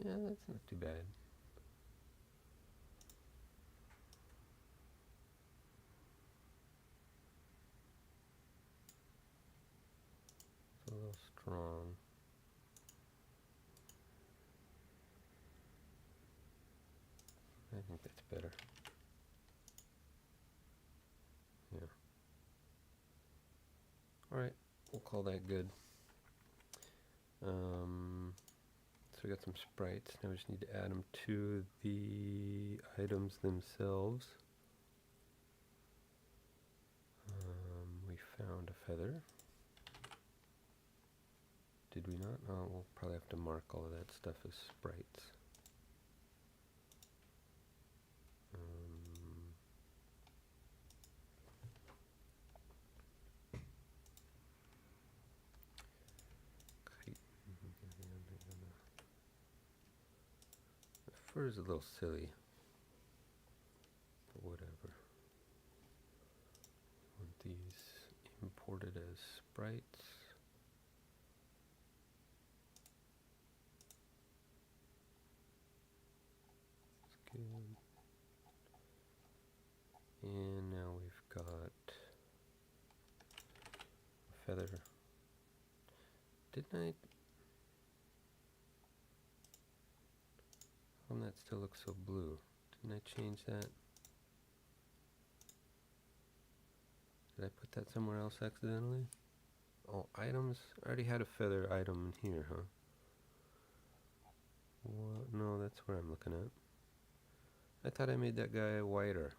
Yeah, that's not too bad. It's a little strong. I think that's better. Yeah. Alright, we'll call that good. So we got some sprites. Now we just need to add them to the items themselves. We found a feather. Did we not? Oh, we'll probably have to mark all of that stuff as sprites. The fur is a little silly, but whatever. Want these imported as sprites. That's good. And now we've got a feather. Didn't I? How come that still looks so blue? Didn't I change that? Did I put that somewhere else accidentally? Oh, items? I already had a feather item in here, huh? What? No, that's where I'm looking at. I thought I made that guy whiter.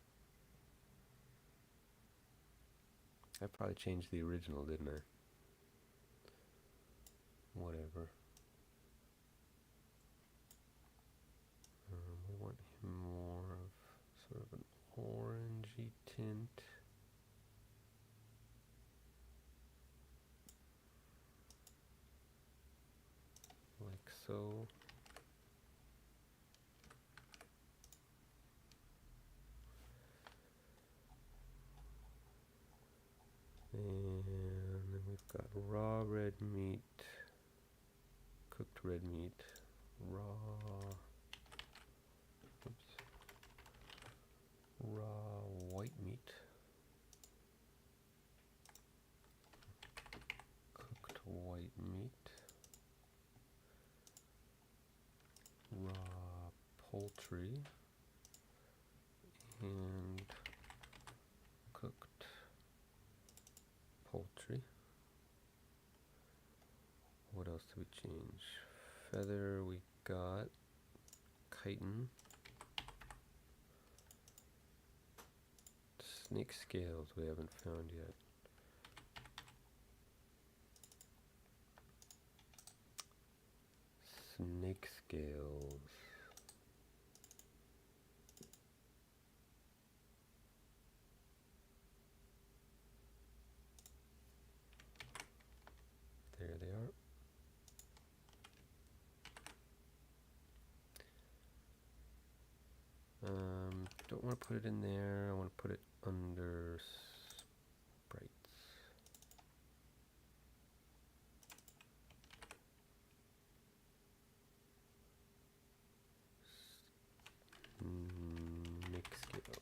I probably changed the original, didn't I? Whatever. We want him more of sort of an orangey tint. Like so. And then we've got raw red meat, cooked red meat, raw white meat, cooked white meat, raw poultry, and cooked poultry. What else else did we change? Feather we got. Chitin. Snake scales we haven't found yet. Snake scales. There they are. Don't want to put it in there. I want to put it under sprites. Snake scales.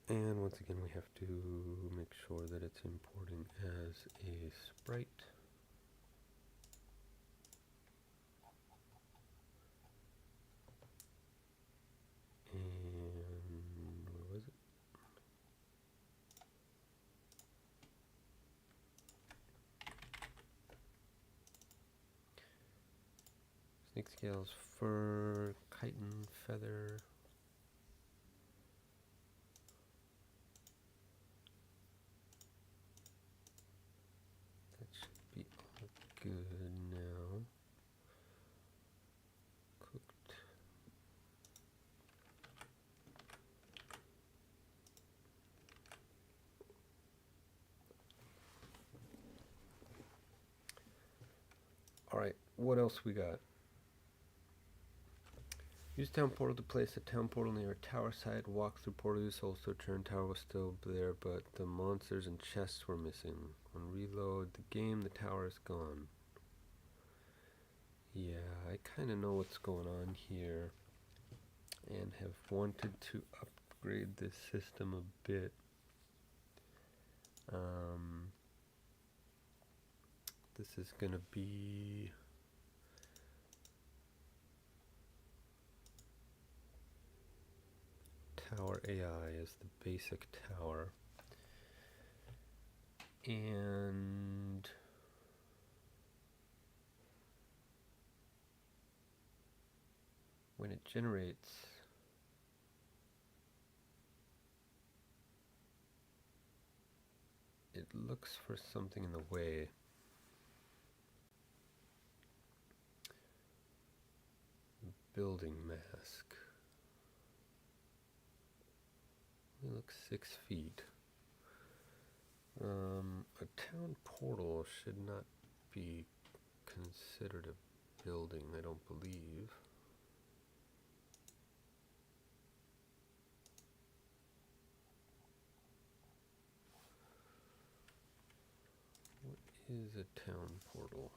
And once again, we have to make sure that it's importing as a sprite. And where was it? Snake scales, fur, chitin, feather. Be all good now. Cooked. All right, what else we got? Use town portal to place a town portal near a tower site. Walk through portal. Use also turn tower was still there, but the monsters and chests were missing. On reload the game, the tower is gone. Yeah, I kind of know what's going on here and have wanted to upgrade this system a bit. This is going to be Tower AI is the basic tower. And when it generates, it looks for something in the way. Building mask. It looks 6 feet. A town portal should not be considered a building, I don't believe. What is a town portal?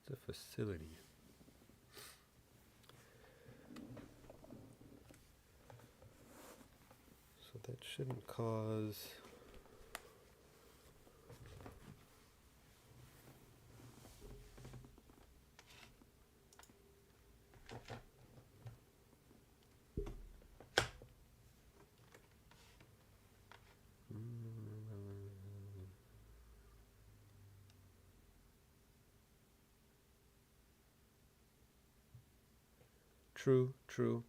It's a facility. So that shouldn't cause True.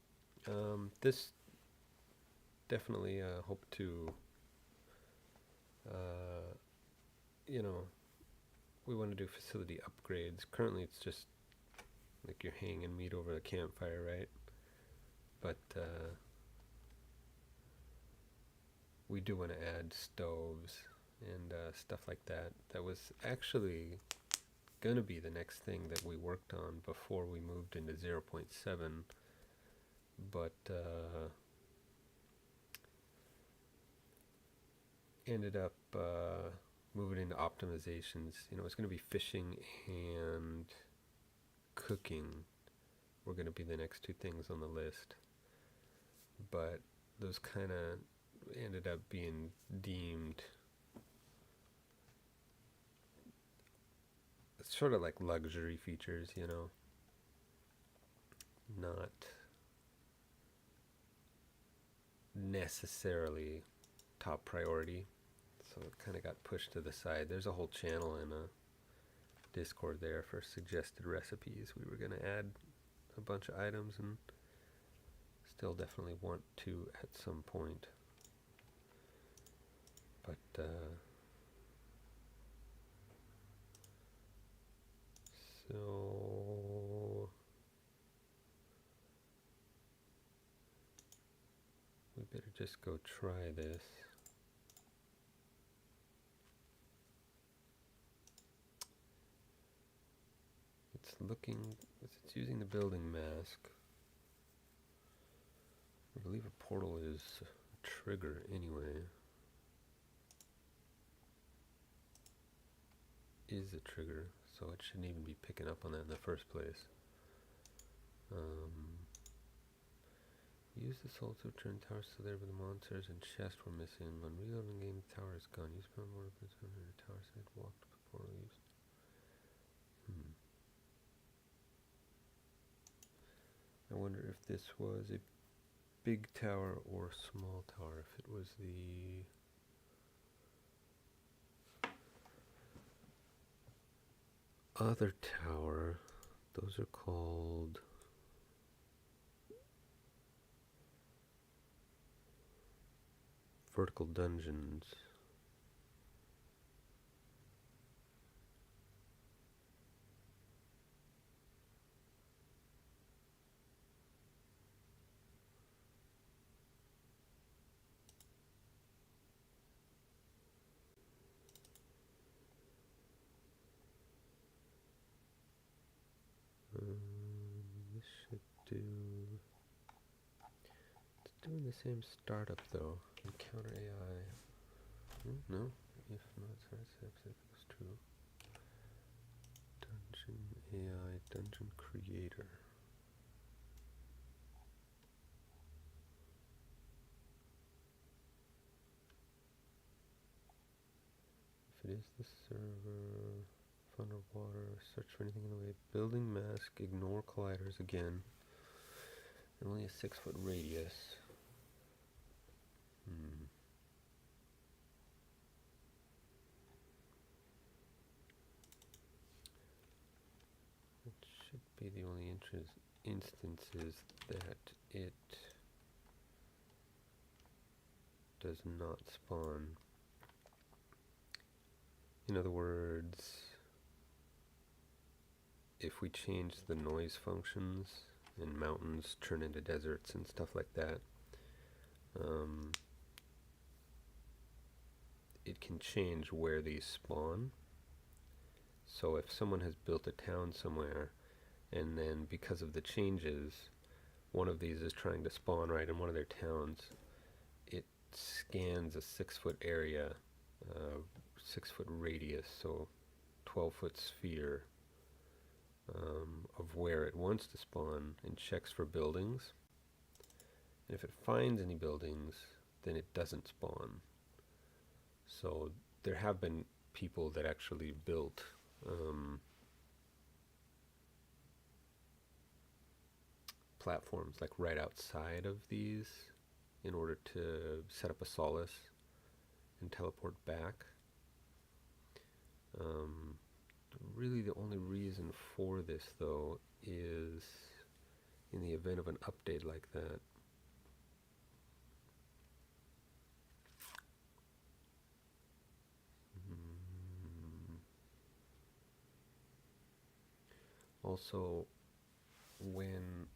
This definitely hope to, we want to do facility upgrades. Currently it's just like you're hanging meat over the campfire, right? But we do want to add stoves and stuff like that. That was actually going to be the next thing that we worked on before we moved into 0.7, but ended up moving into optimizations. It's going to be fishing and cooking were going to be the next two things on the list. But those kind of ended up being deemed sort of like luxury features, you know, not necessarily top priority. So it kind of got pushed to the side. There's a whole channel in a Discord there for suggested recipes. We were going to add a bunch of items and still definitely want to at some point. But so we better just go try this. It's using the building mask. I believe a portal is a trigger anyway. Is a trigger, so it shouldn't even be picking up on that in the first place. Use the soul to return towers to there, but the monsters and chest were missing. On reloading the game, the tower is gone. Use power more bits under the tower side. Walked before used. I wonder if this was a big tower or small tower. If it was the other tower, those are called vertical dungeons. This should do. It's doing the same startup though. Encounter AI. No, if not, sorry, if it was true. Dungeon AI, dungeon creator. If it is the server, underwater, search for anything in the way. Building mask, ignore colliders again. And only a 6-foot radius. It should be the only instances that it does not spawn. In other words, if we change the noise functions and mountains turn into deserts and stuff like that, it can change where these spawn. So if someone has built a town somewhere and then because of the changes, one of these is trying to spawn right in one of their towns, it scans a 6-foot area, 6-foot radius, so 12-foot sphere of where it wants to spawn and checks for buildings. And if it finds any buildings, then it doesn't spawn. So there have been people that actually built platforms like right outside of these in order to set up a Solace and teleport back. Really the only reason for this though is in the event of an update like that. Also, when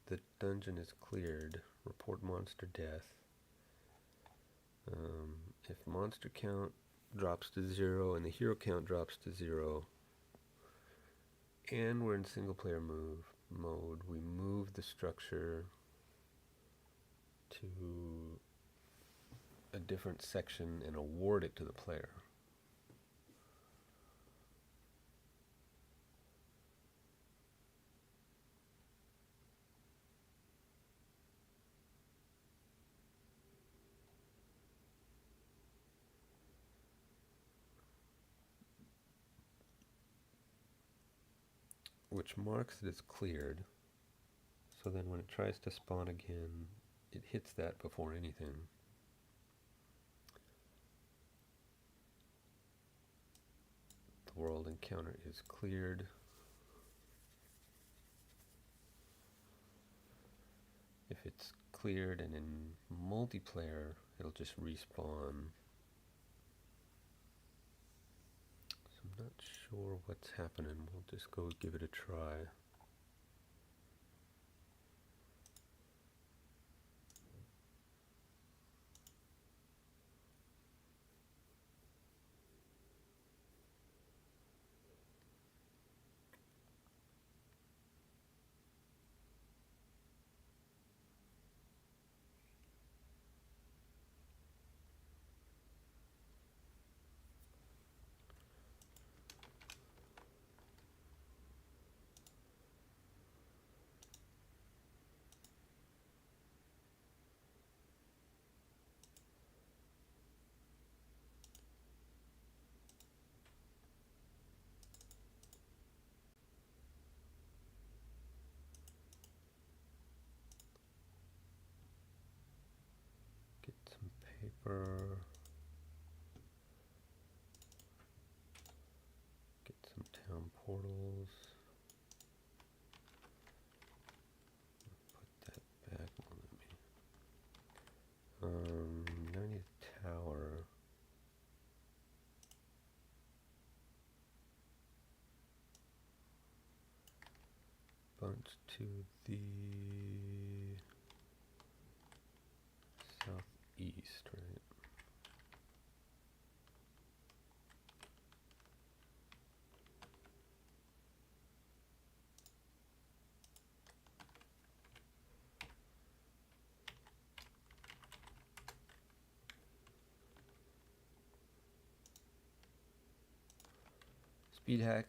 the dungeon is cleared, report monster death. If monster count drops to 0 and the hero count drops to 0, and we're in single player mode, we move the structure to a different section and award it to the player. which marks that it's cleared. So then when it tries to spawn again, it hits that before anything. The world encounter is cleared. If it's cleared and in multiplayer, it'll just respawn. So I'm not sure what's happening. We'll just go give it a try. Get some paper. Get some town portals. Put that back. Now I need a tower. Bunch to the southeast, right? Speed hack.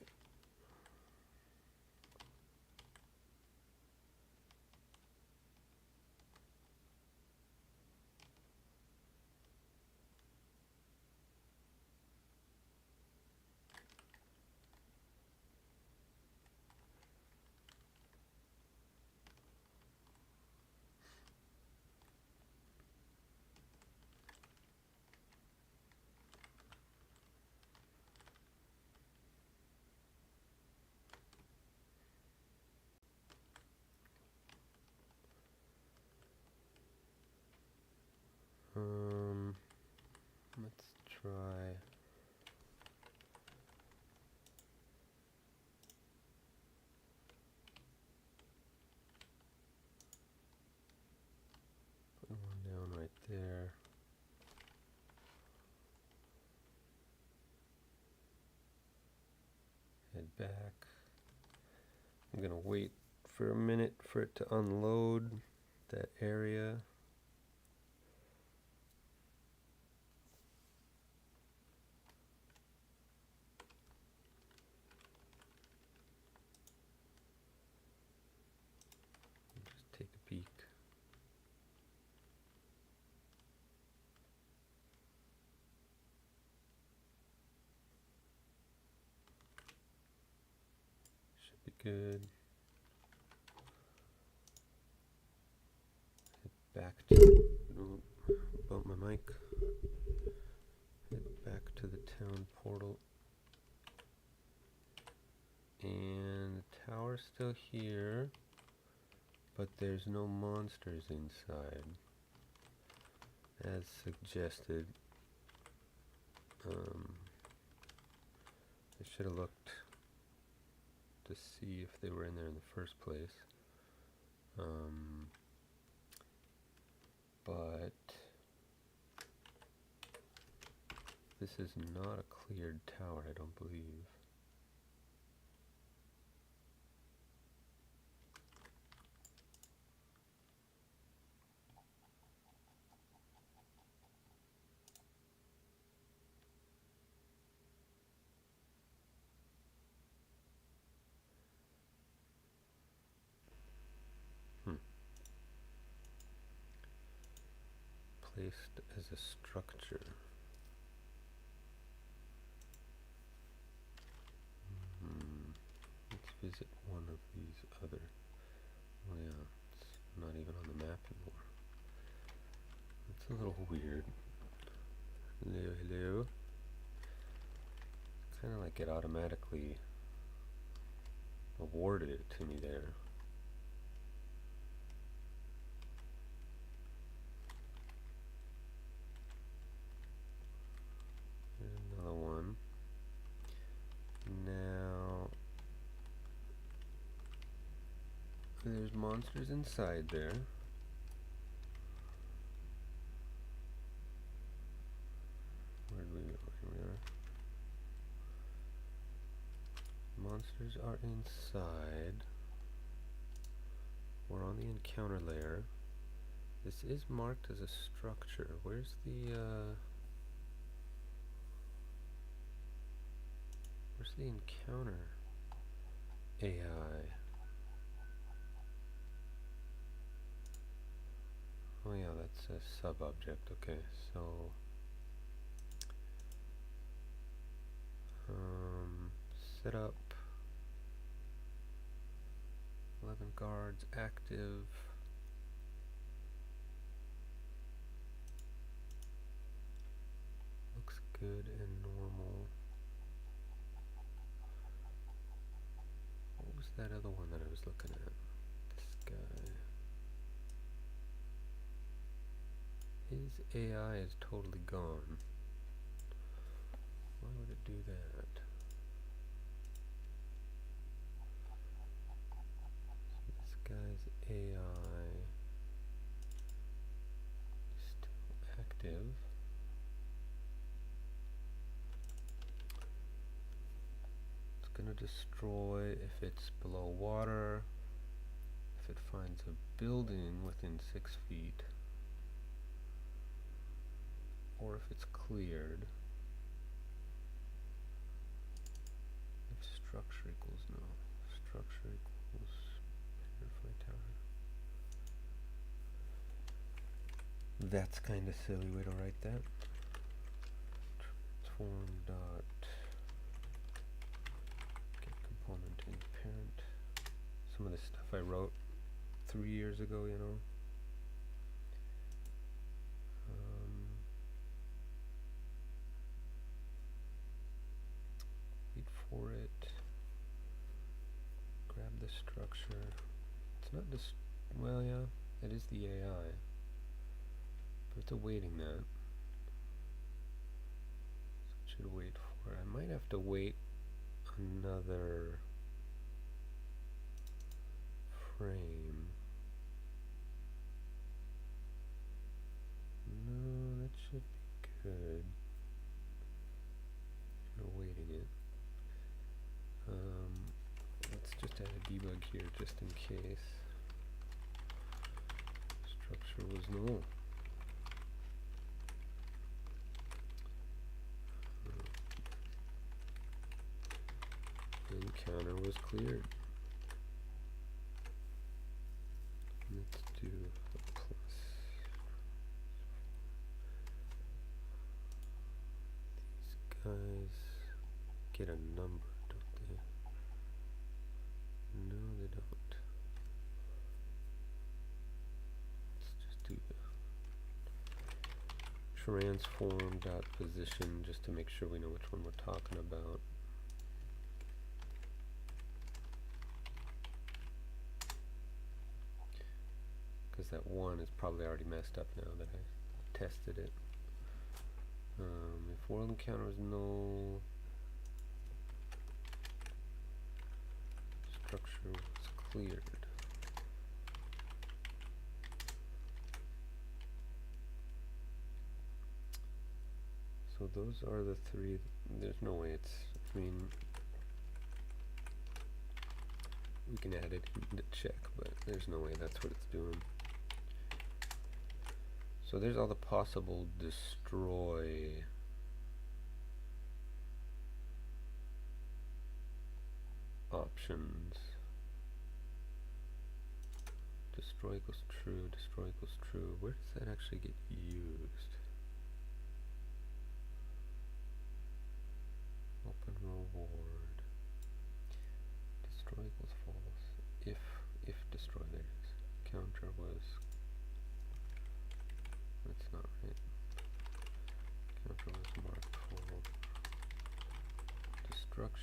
Let's try. Put one down right there. Head back. I'm gonna wait for a minute for it to unload that area. Just take a peek. Should be good. Head back to, bump my mic. Head back to the town portal. And the tower's still here, but there's no monsters inside, as suggested. I should have looked to see if they were in there in the first place. But this is not a cleared tower, I don't believe. Placed as a structure. Let's visit one of these other. Oh yeah, it's not even on the map anymore. It's a little weird. Hello, hello. Kind of like it automatically awarded it to me there. There's another one. Now, there's monsters inside there. Where we are. Monsters are inside. We're on the encounter layer. This is marked as a structure. Where's the encounter AI? Oh yeah, that's a sub-object. Okay, so set up 11 guards active. Looks good and normal. What was that other one that I was looking at? This guy. His AI is totally gone. Why would it do that? So this guy's AI is still active. It's gonna destroy if it's below water, if it finds a building within 6 feet, or if it's cleared. If structure equals no. Structure equals verify tower. That's kind of silly way to write that. Transform dot get component in parent. Some of the stuff I wrote 3 years ago, you know. Wait for it. Grab the structure. It's not just, well, yeah, it is the AI, but it's awaiting that. So it should wait for it. I might have to wait another frame. No, that should be good. Awaiting it. Let's just add a debug here just in case. Structure was null. Encounter was cleared. Let's do a plus. These guys get a number, don't they? No, they don't. Let's just do transform dot position just to make sure we know which one we're talking about. Because that one is probably already messed up now that I tested it. If world encounter is null, structure was cleared. So those are the three. There's no way it's, I mean, we can add it in the check, but there's no way that's what it's doing. So there's all the possible destroy options. Destroy equals true, destroy equals true. Where does that actually get used? Open reward. Destroy equals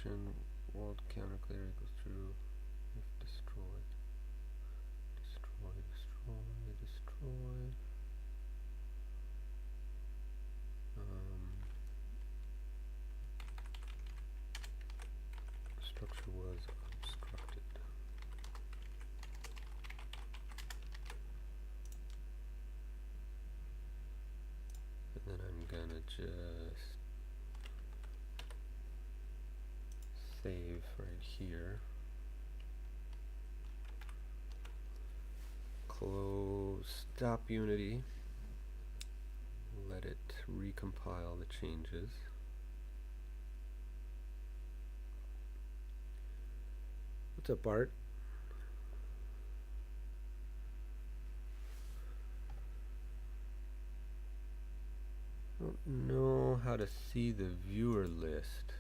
function world counter clear equals true if destroyed. Destroy, destroy, destroy. Structure was obstructed. And then I'm gonna just save right here. Close, stop Unity. Let it recompile the changes. What's up, Bart? I don't know how to see the viewer list.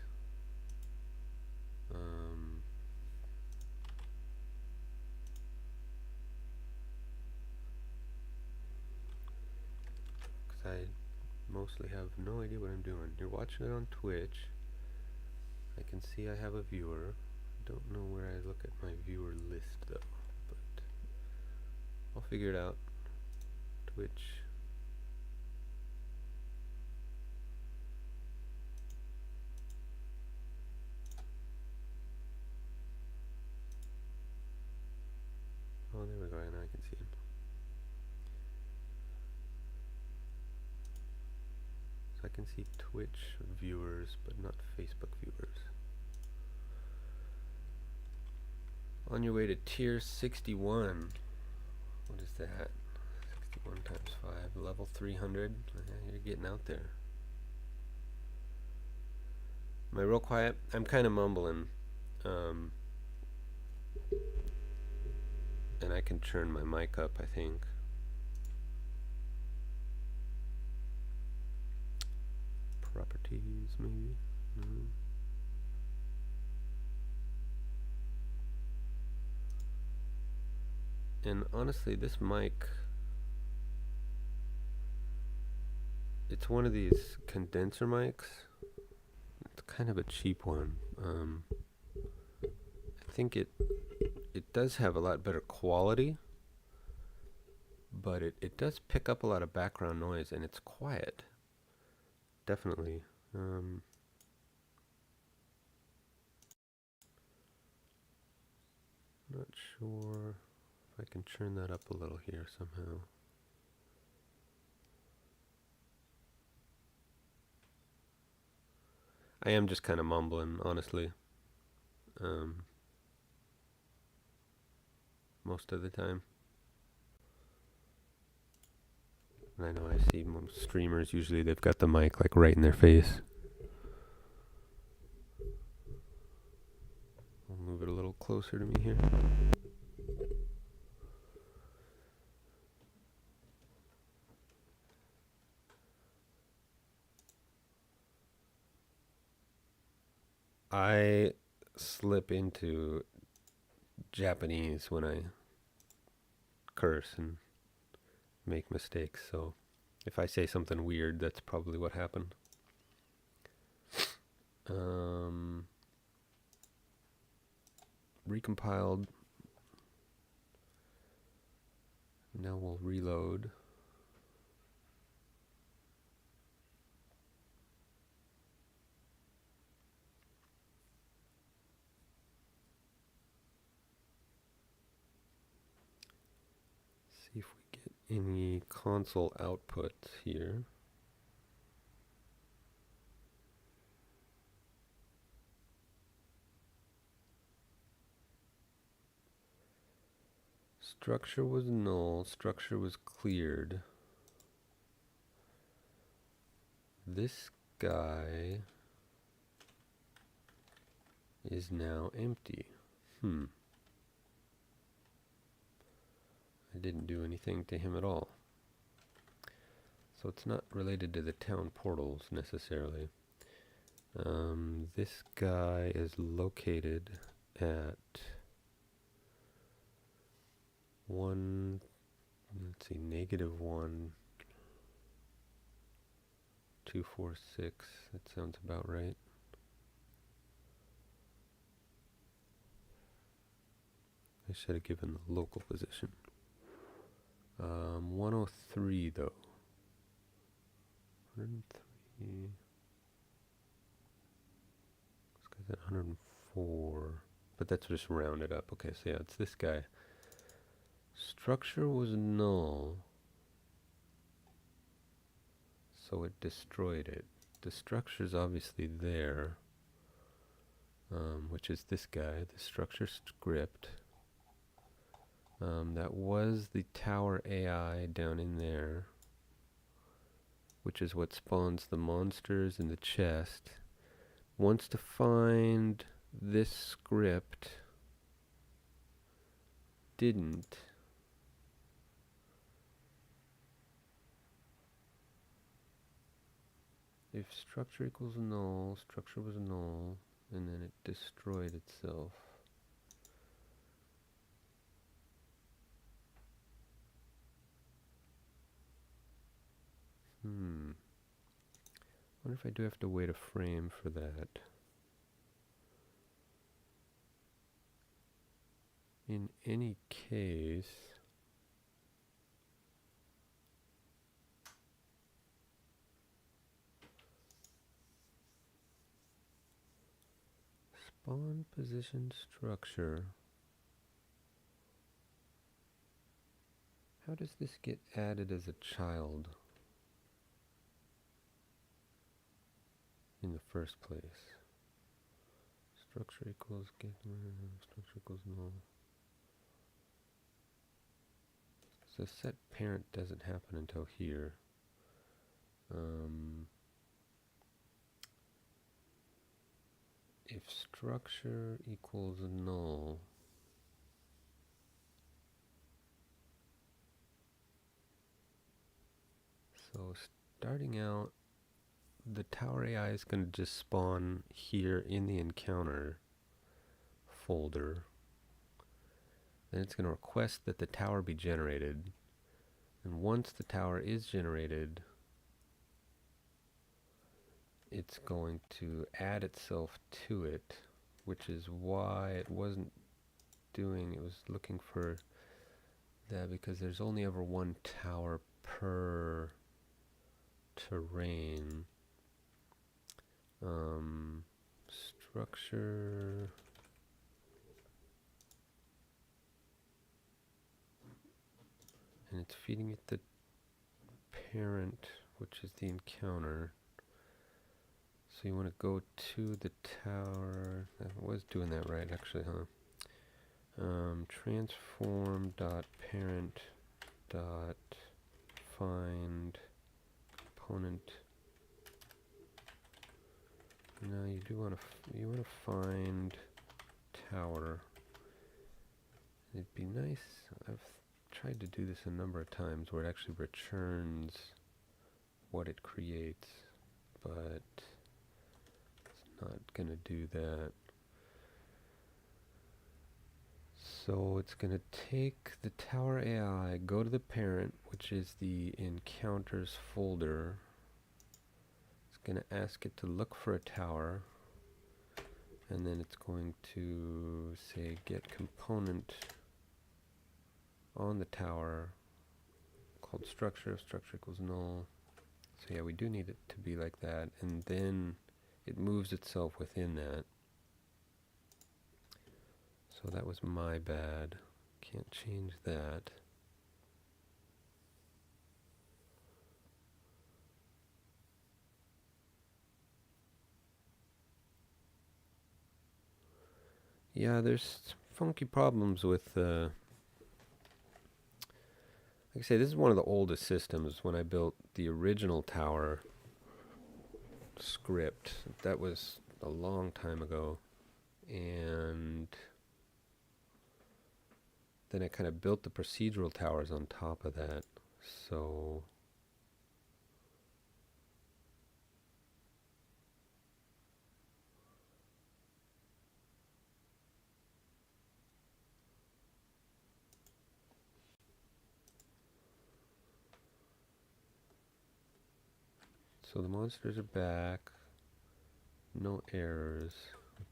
Because I mostly have no idea what I'm doing. You're watching it on Twitch. I can see I have a viewer. Don't know where I look at my viewer list though, but I'll figure it out. Twitch. Oh, there we go. Now I can see him. So I can see Twitch viewers, but not Facebook viewers. On your way to tier 61. What is that? 61 times 5, level 300. You're getting out there. Am I real quiet? I'm kind of mumbling. And I can turn my mic up, I think. Properties, maybe? No. And honestly, this mic, it's one of these condenser mics. It's kind of a cheap one. I think it does have a lot better quality, but it does pick up a lot of background noise, and it's quiet. Definitely. Not sure if I can turn that up a little here somehow. I am just kind of mumbling, honestly. Most of the time. And I know I see most streamers, usually they've got the mic like right in their face. I'll move it a little closer to me here. I slip into Japanese when I curse and make mistakes, so if I say something weird, that's probably what happened. Recompiled. Now we'll reload. See if we get any console output here. Structure was null, structure was cleared. This guy is now empty. I didn't do anything to him at all. So it's not related to the town portals necessarily. This guy is located at -1, -246. That sounds about right. I should have given the local position. 103 though. 103. This guy's at 104. But that's just rounded up. Okay, so yeah, it's this guy. Structure was null. So it destroyed it. The structure's obviously there. Which is this guy, the structure script. That was the tower AI down in there, which is what spawns the monsters in the chest. Wants to find this script. Didn't. If structure equals null, structure was null, and then it destroyed itself. Wonder if I do have to wait a frame for that. In any case, spawn position structure. How does this get added as a child in the first place? Structure equals get structure equals null. So set parent doesn't happen until here. If structure equals null, so starting out, the tower AI is going to just spawn here in the encounter folder. Then it's going to request that the tower be generated. And once the tower is generated, it's going to add itself to it, which is why it wasn't doing, it was looking for that because there's only ever one tower per terrain. Structure. And it's feeding it the parent, which is the encounter. So you want to go to the tower. I was doing that right, actually, huh? Transform dot parent dot find component. Now you do want to find tower. It'd be nice. I've tried to do this a number of times where it actually returns what it creates, but it's not going to do that. So it's going to take the tower AI, go to the parent, which is the encounters folder. It's going to ask it to look for a tower, and then it's going to say get component on the tower called structure. Structure equals null. So yeah, we do need it to be like that, and then it moves itself within that. So that was my bad. Can't change that. Yeah, there's funky problems with like I say, this is one of the oldest systems. When I built the original tower script, that was a long time ago, and then I kind of built the procedural towers on top of that. So the monsters are back. No errors.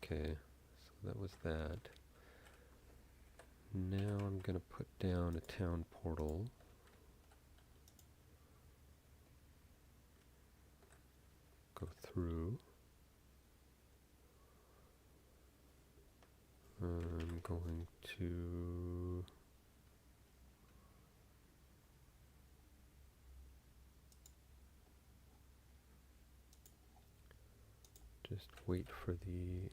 Okay, so that was that. Now I'm going to put down a town portal. Go through. I'm going to just wait for the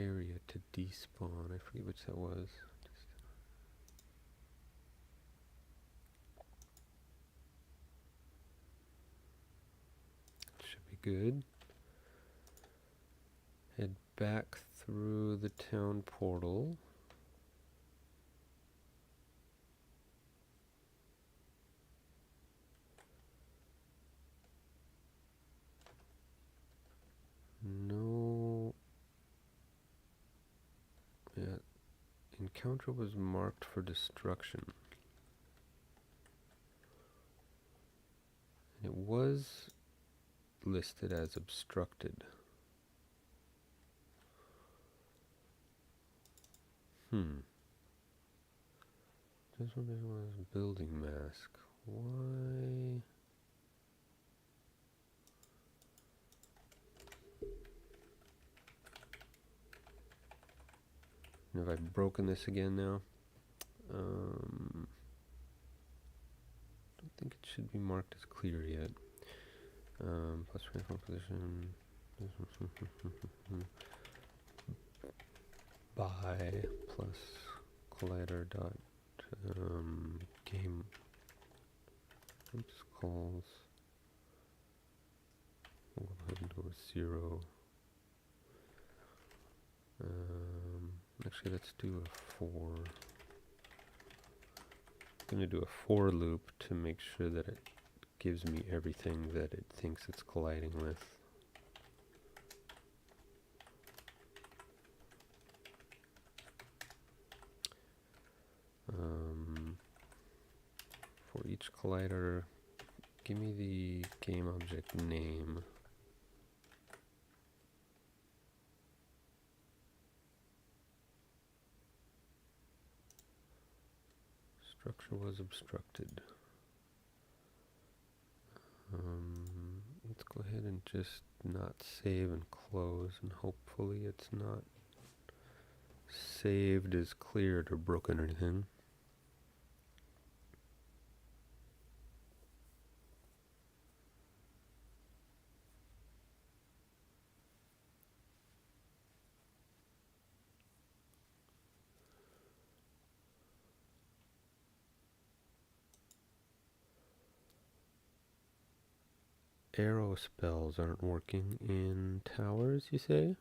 area to despawn. I forget which that was. Should be good. Head back through the town portal. No. Yeah. Encounter was marked for destruction. It was listed as obstructed. This one was building mask. Why? Have I broken this again now? Don't think it should be marked as clear yet. Plus transform position. By plus collider dot game. Oops, calls. We'll go ahead and go with 0. Actually, let's do a 4. I'm going to do a for loop to make sure that it gives me everything that it thinks it's colliding with. For each collider, give me the game object name. Structure was obstructed. Let's go ahead and just not save and close, and hopefully it's not saved as cleared or broken or anything. Arrow spells aren't working in towers, you say?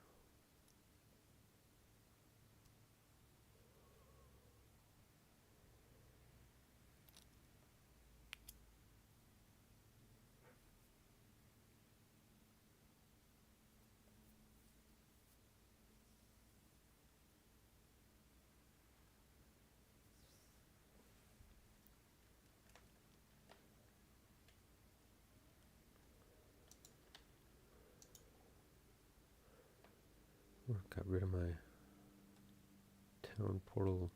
Got rid of my town portal.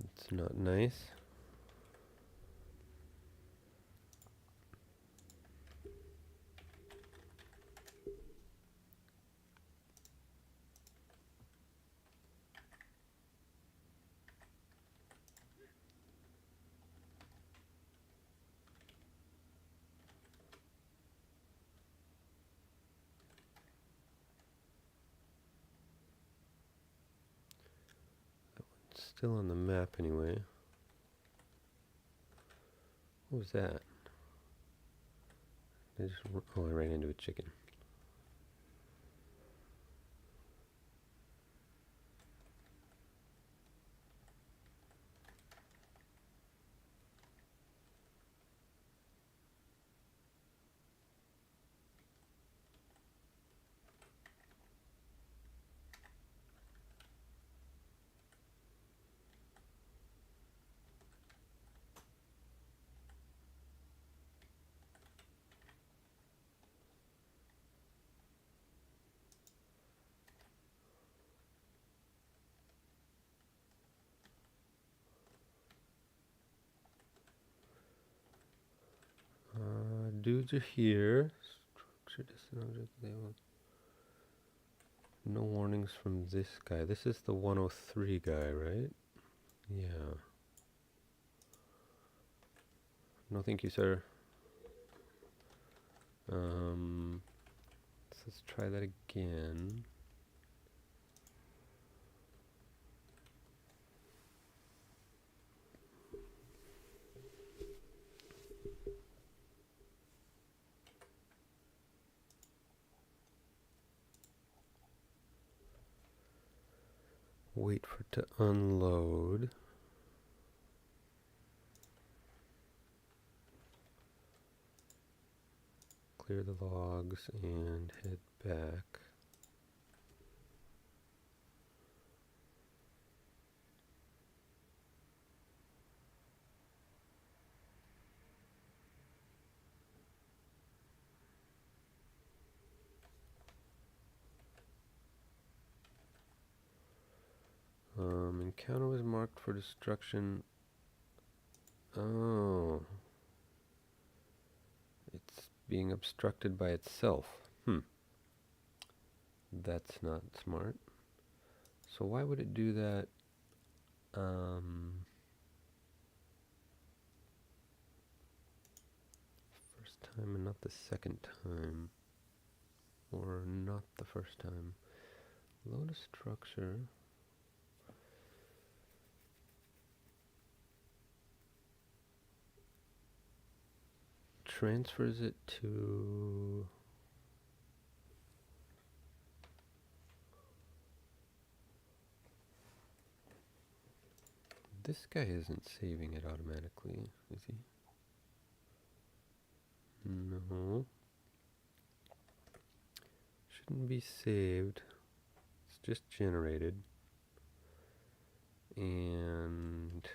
It's not nice. Still on the map anyway. What was that? I ran into a chicken. dudes are here. Structure distant object label. No warnings from this guy. This is the 103 guy, right? Yeah. No, thank you, sir. So let's try that again. Wait for it to unload. Clear the logs and head back. Encounter was marked for destruction. Oh. It's being obstructed by itself. That's not smart. So why would it do that? First time and not the second time. Or not the first time. Load a structure. Transfers it to... This guy isn't saving it automatically, is he? No. Shouldn't be saved. It's just generated. And...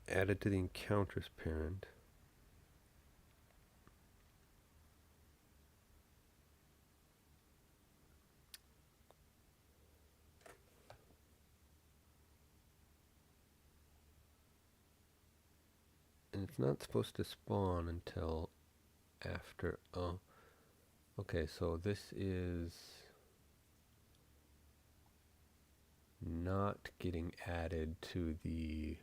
added to the encounters parent. And it's not supposed to spawn until after. Oh, okay, so this is not getting added to the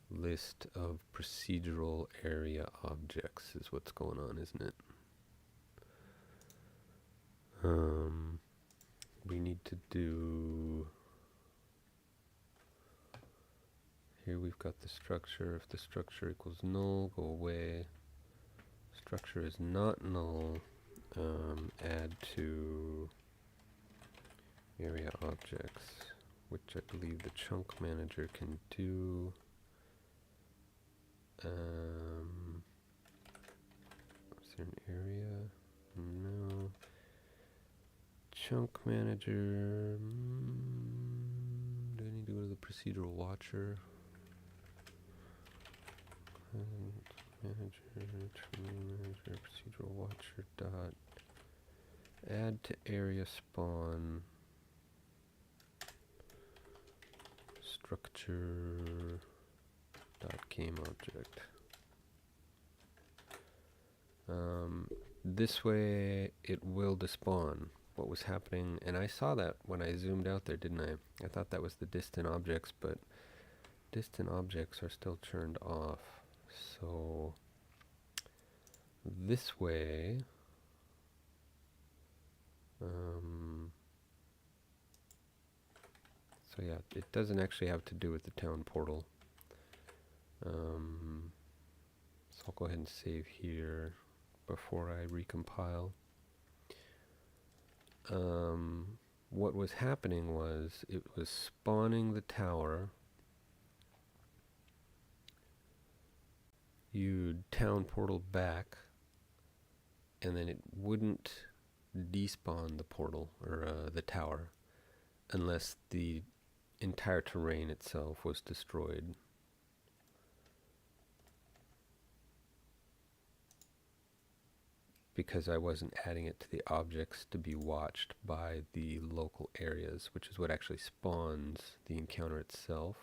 list of procedural area objects is what's going on, isn't it? We need to do... Here we've got the structure. If the structure equals null, go away. Structure is not null. Add to area objects, which I believe the chunk manager can do. Is there an area? No. Chunk manager. Do I need to go to the procedural watcher? Manager, procedural watcher dot add to area spawn structure dot game object. This way it will despawn what was happening, and I saw that when I zoomed out there, didn't I? I thought that was the distant objects, but distant objects are still turned off. So this way, so yeah, it doesn't actually have to do with the town portal. So I'll go ahead and save here before I recompile. What was happening was it was spawning the tower. You'd town portal back, and then it wouldn't despawn the portal or the tower unless the entire terrain itself was destroyed. because I wasn't adding it to the objects to be watched by the local areas, which is what actually spawns the encounter itself.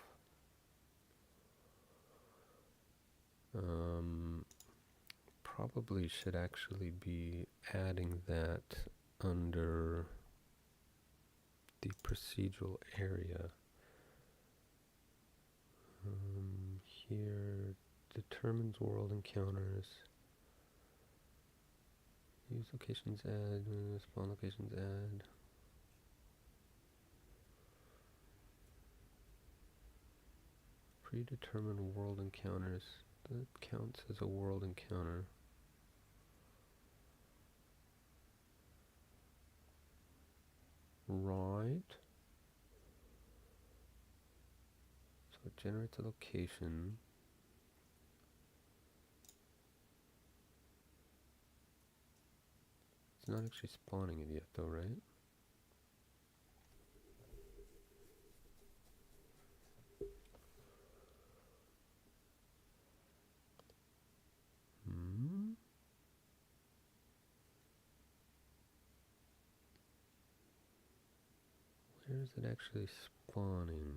Probably should actually be adding that under the procedural area. Here, determines world encounters. Use locations add, spawn locations add. Predetermined world encounters. That counts as a world encounter. Right. So it generates a location. It's not actually spawning it yet though, right? Where is it actually spawning?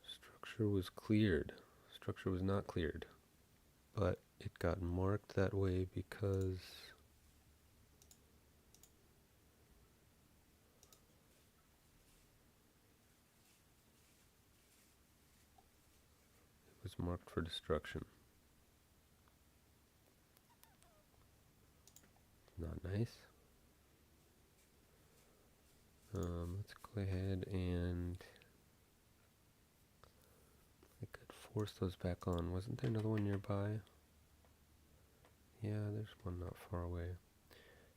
Structure was cleared. Structure was not cleared. But it got marked that way because it was marked for destruction. Not nice. Let's go ahead and I could force those back on. Wasn't there another one nearby? Yeah, there's one not far away.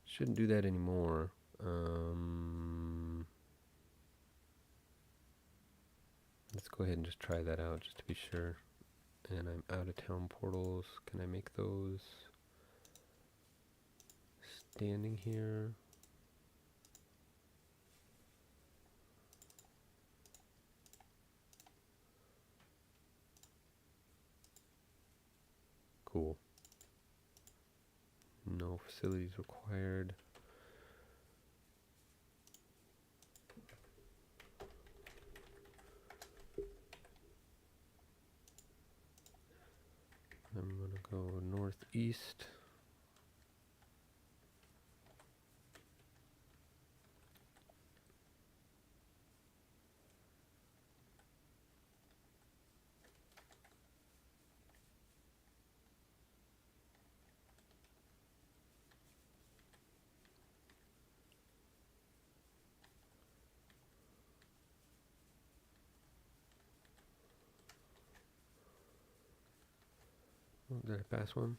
Shouldn't do that anymore. Let's go ahead and just try that out just to be sure. And I'm out of town portals. Can I make those standing here? Cool. No facilities required. I'm going to go northeast. Oh, did I pass one?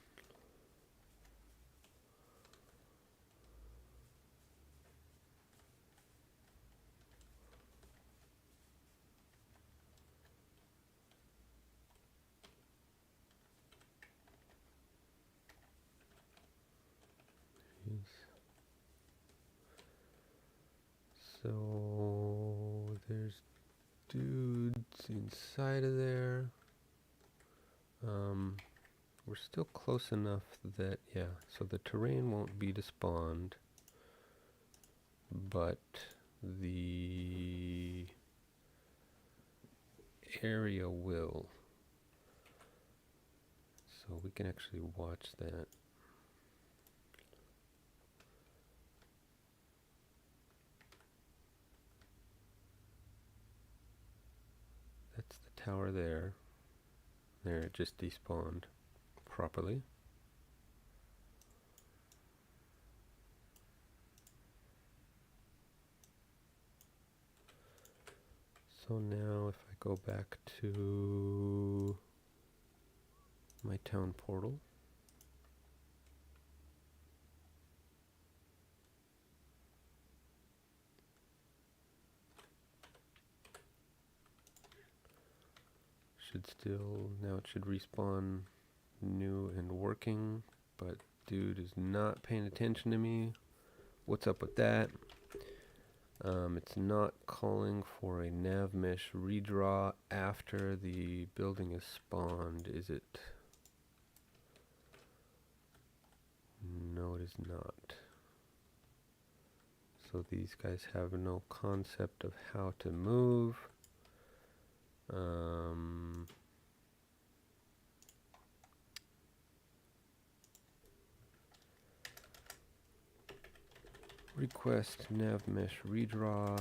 So there's dudes inside of there. We're still close enough that, yeah, so the terrain won't be despawned, but the area will. So we can actually watch that. That's the tower there. There, it just despawned properly. So now if I go back to my town portal, should still, now it should respawn new and working, but dude is not paying attention to me. What's up with that? It's not calling for a nav mesh redraw after the building is spawned, is it? No, it is not. So these guys have no concept of how to move. Request nav mesh redraw.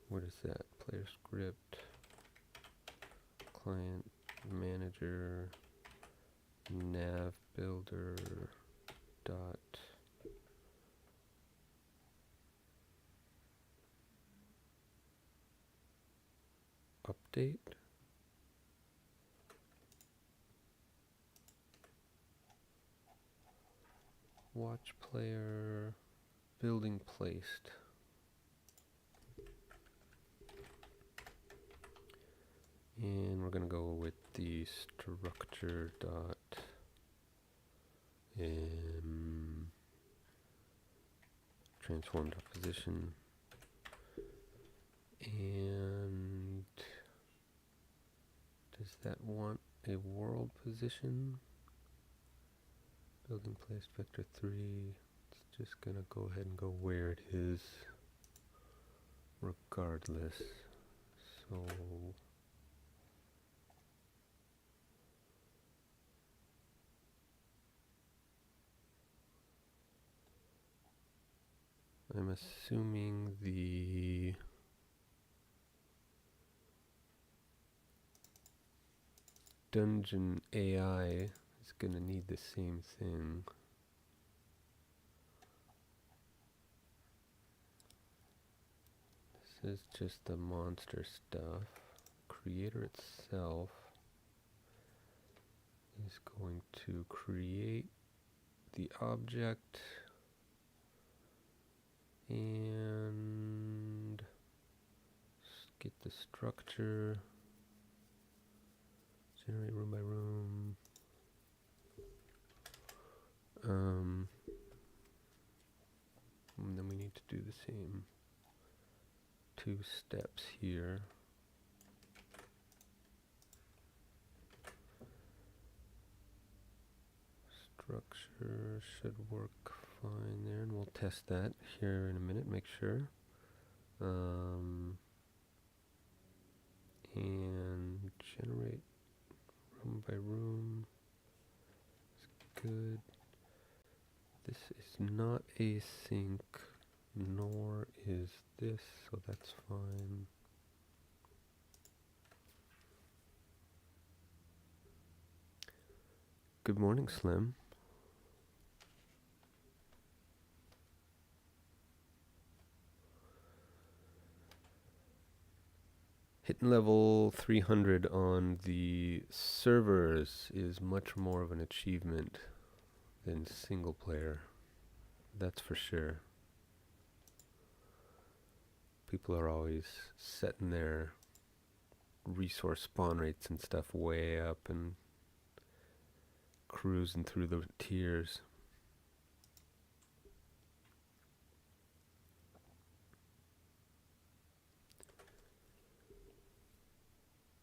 What is that? Player script, client manager, nav builder dot update. Watch player building placed. And we're going to go with the structure dot transform dot position. And does that want a world position? Building placed vector 3. It's just going to go ahead and go where it is regardless. So I'm assuming the dungeon AI is going to need the same thing. This is just the monster stuff. Creator itself is going to create the object and get the structure, generate room by room. And then we need to do the same 2 steps here. Structure should work fine there, and we'll test that here in a minute, make sure. And generate room by room is good. This is not async, nor is this, so that's fine. Good morning, Slim. Hitting level 300 on the servers is much more of an achievement than single player. That's for sure. People are always setting their resource spawn rates and stuff way up and cruising through the tiers.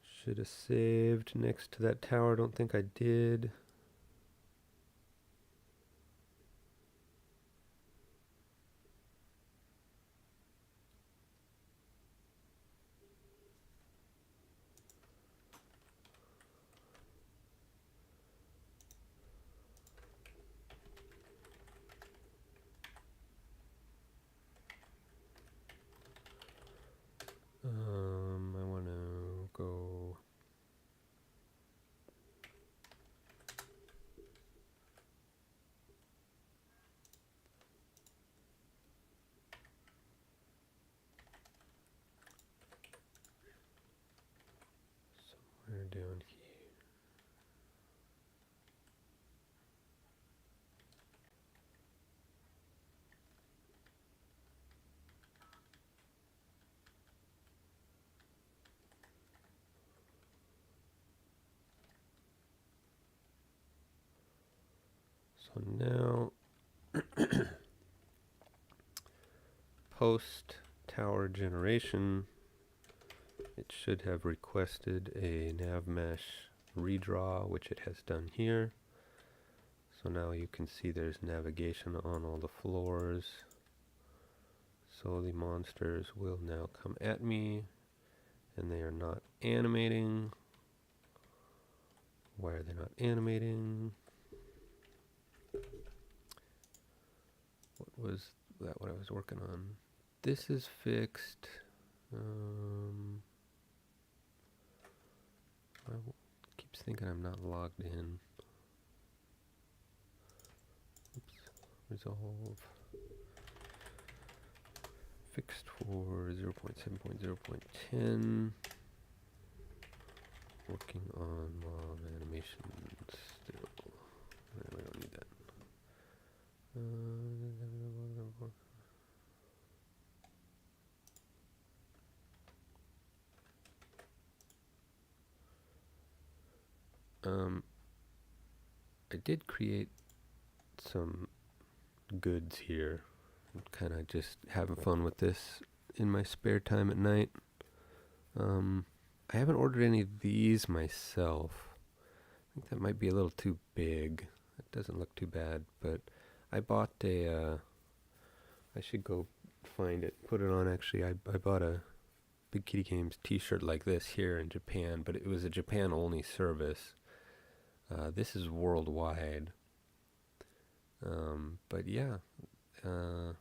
Should have saved next to that tower. Don't think I did. I want to go somewhere down here. So now, post tower generation, it should have requested a nav mesh redraw, which it has done here. So now you can see there's navigation on all the floors. So the monsters will now come at me, and they are not animating. Why are they not animating? What was that what I was working on? This is fixed. Keeps thinking I'm not logged in. Oops. Resolve. Fixed for 0.7.0.10. Working on log animation still. We don't need that. I did create some goods here. I'm kind of just having fun with this in my spare time at night. I haven't ordered any of these myself. I think that might be a little too big. It doesn't look too bad, but I bought a, I should go find it, put it on actually. I bought a Big Kitty Games t-shirt like this here in Japan, but it was a Japan only service. This is worldwide. But yeah, you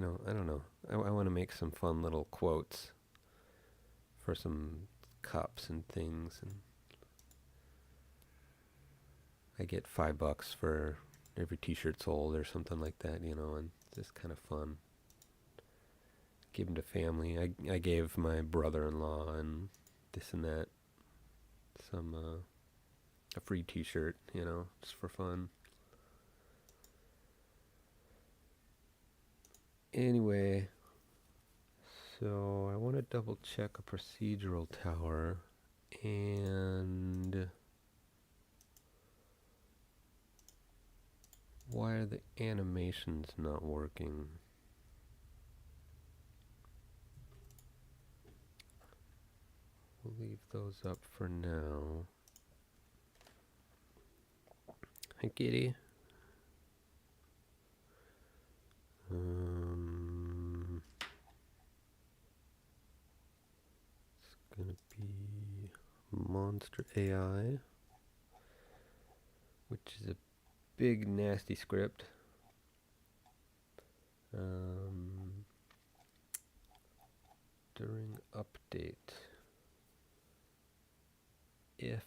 know, I don't know. I want to make some fun little quotes for some cups and things, and I get $5 for every t-shirt sold or something like that, you know, and it's just kind of fun. Give them to family. I gave my brother-in-law and this and that some a free t-shirt, you know, just for fun. Anyway, so I want to double check a procedural tower, and why are the animations not working? We'll leave those up for now. Hi, kitty. It's gonna be Monster AI, which is a big nasty script. During update, if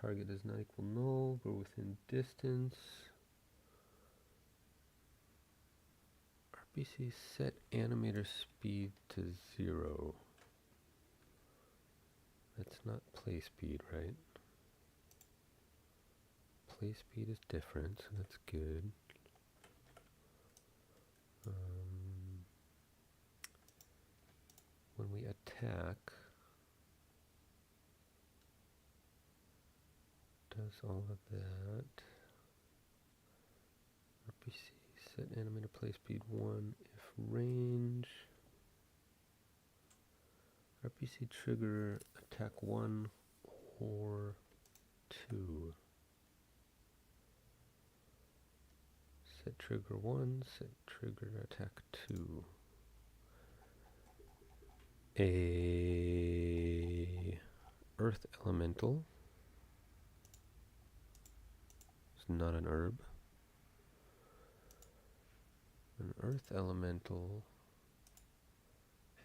target does not equal null, but within distance, RPC set animator speed to 0. That's not play speed, right? Play speed is different, so that's good. When we attack, does all of that. RPC set animator play speed 1 if range. RPC trigger attack 1 or 2. Set trigger 1, set trigger attack 2. A earth elemental is not an herb. An earth elemental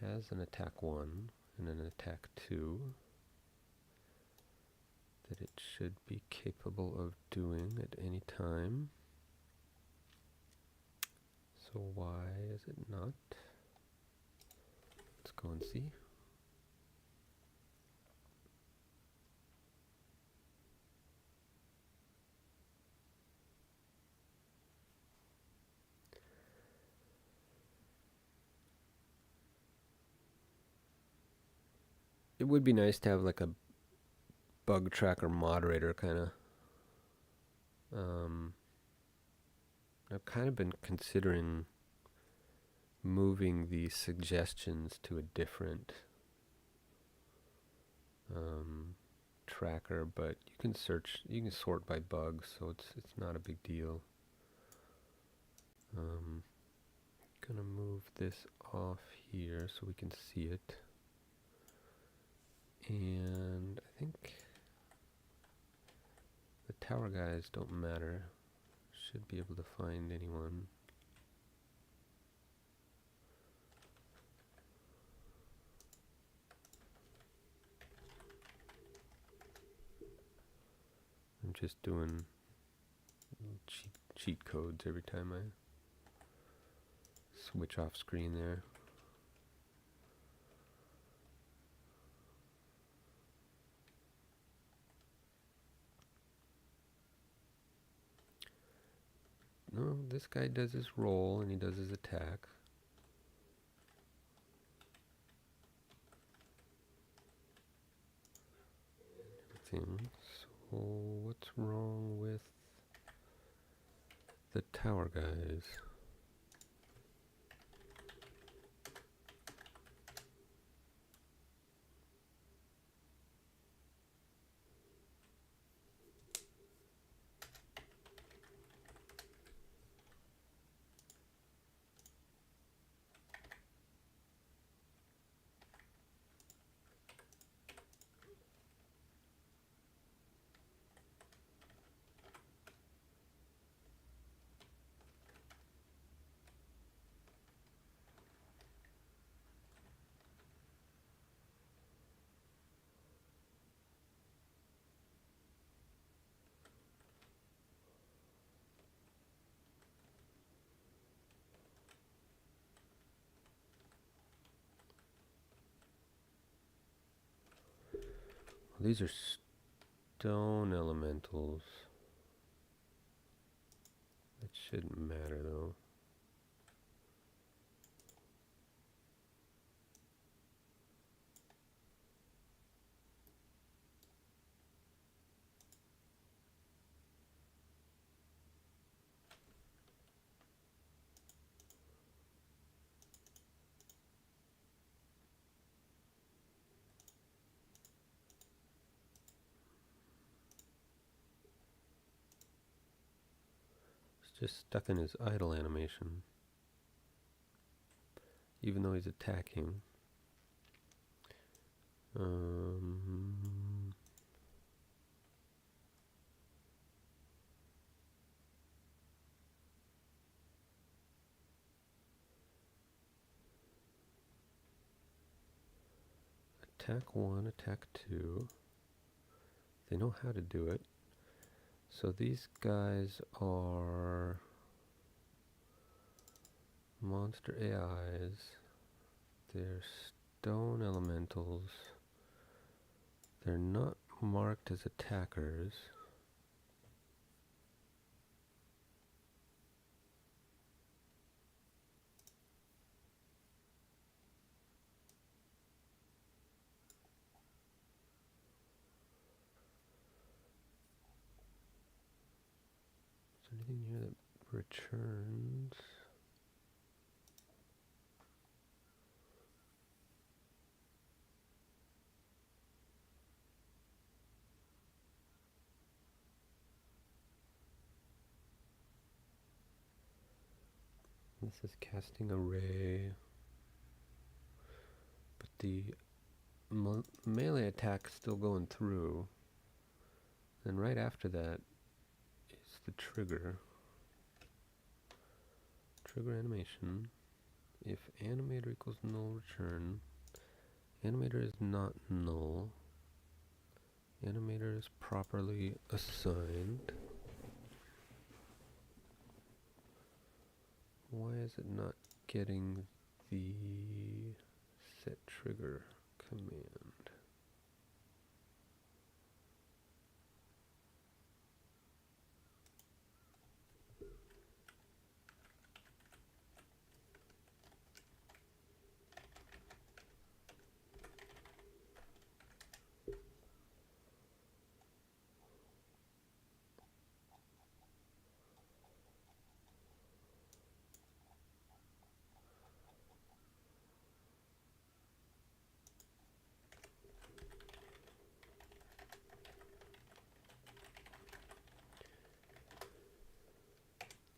has an attack 1 and an attack 2 that it should be capable of doing at any time. So why is it not? Let's go and see. it would be nice to have like a bug tracker moderator kind of. I've kind of been considering moving the suggestions to a different tracker, but you can sort by bugs, so it's not a big deal. Gonna move this off here so we can see it, and I think the tower guys don't matter. Should be able to find anyone. I'm just doing cheat codes every time I switch off screen there. No, this guy does his roll and he does his attack. Everything. So what's wrong with the tower guys? Well, these are stone elementals. That shouldn't matter though. Just stuck in his idle animation, even though he's attacking. Attack 1, attack 2. They know how to do it. So these guys are monster AIs. They're stone elementals. They're not marked as attackers. Is there anything here that returns? This is casting a ray, but the melee attack's still going through. And right after that is the trigger. Trigger animation. If animator equals null, return. Animator is not null. Animator is properly assigned. Why is it not getting the set trigger command?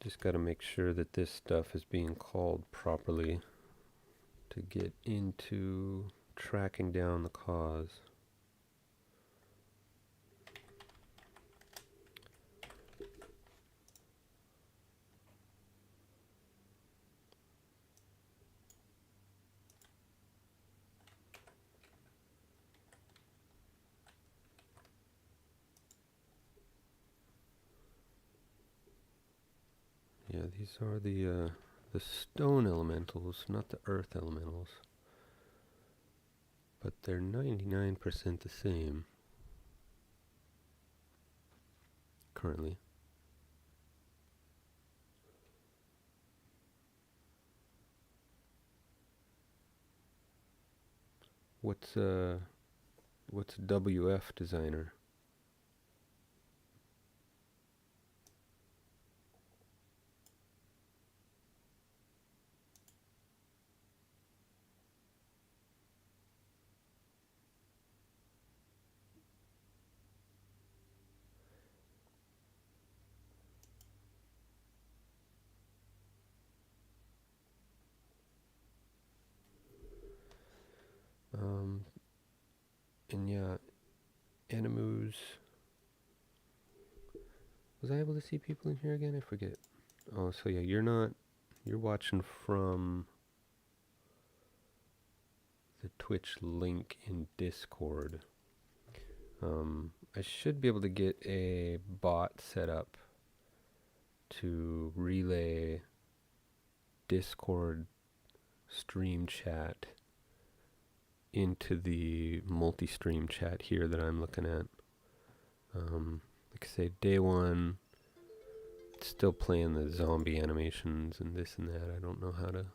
Just got to make sure that this stuff is being called properly to get into tracking down the cause. Yeah, these are the stone elementals, not the earth elementals. But they're 99% the same currently. What's WF designer? And yeah, Animus. Was I able to see people in here again? I forget. Oh, so yeah, you're watching from the Twitch link in Discord. I should be able to get a bot set up to relay Discord stream chat into the multi-stream chat here that I'm looking at. Like I say, day one, it's still playing the zombie animations and this and that. I don't know how to.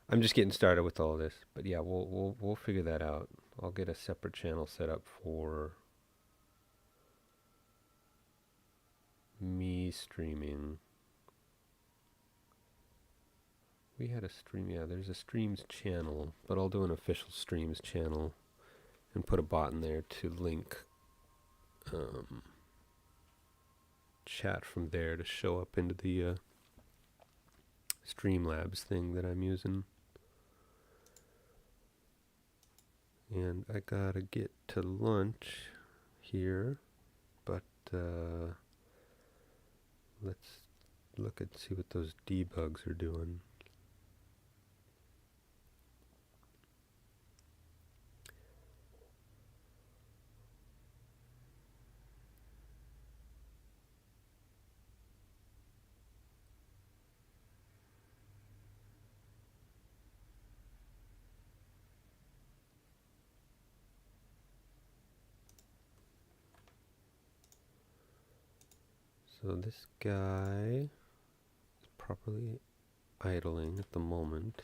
I'm just getting started with all this, but yeah, we'll figure that out. I'll get a separate channel set up for me streaming. We had a stream, yeah, there's a streams channel, but I'll do an official streams channel and put a bot in there to link chat from there to show up into the Streamlabs thing that I'm using. And I gotta get to lunch here, but let's look and see what those debugs are doing. So this guy is properly idling at the moment.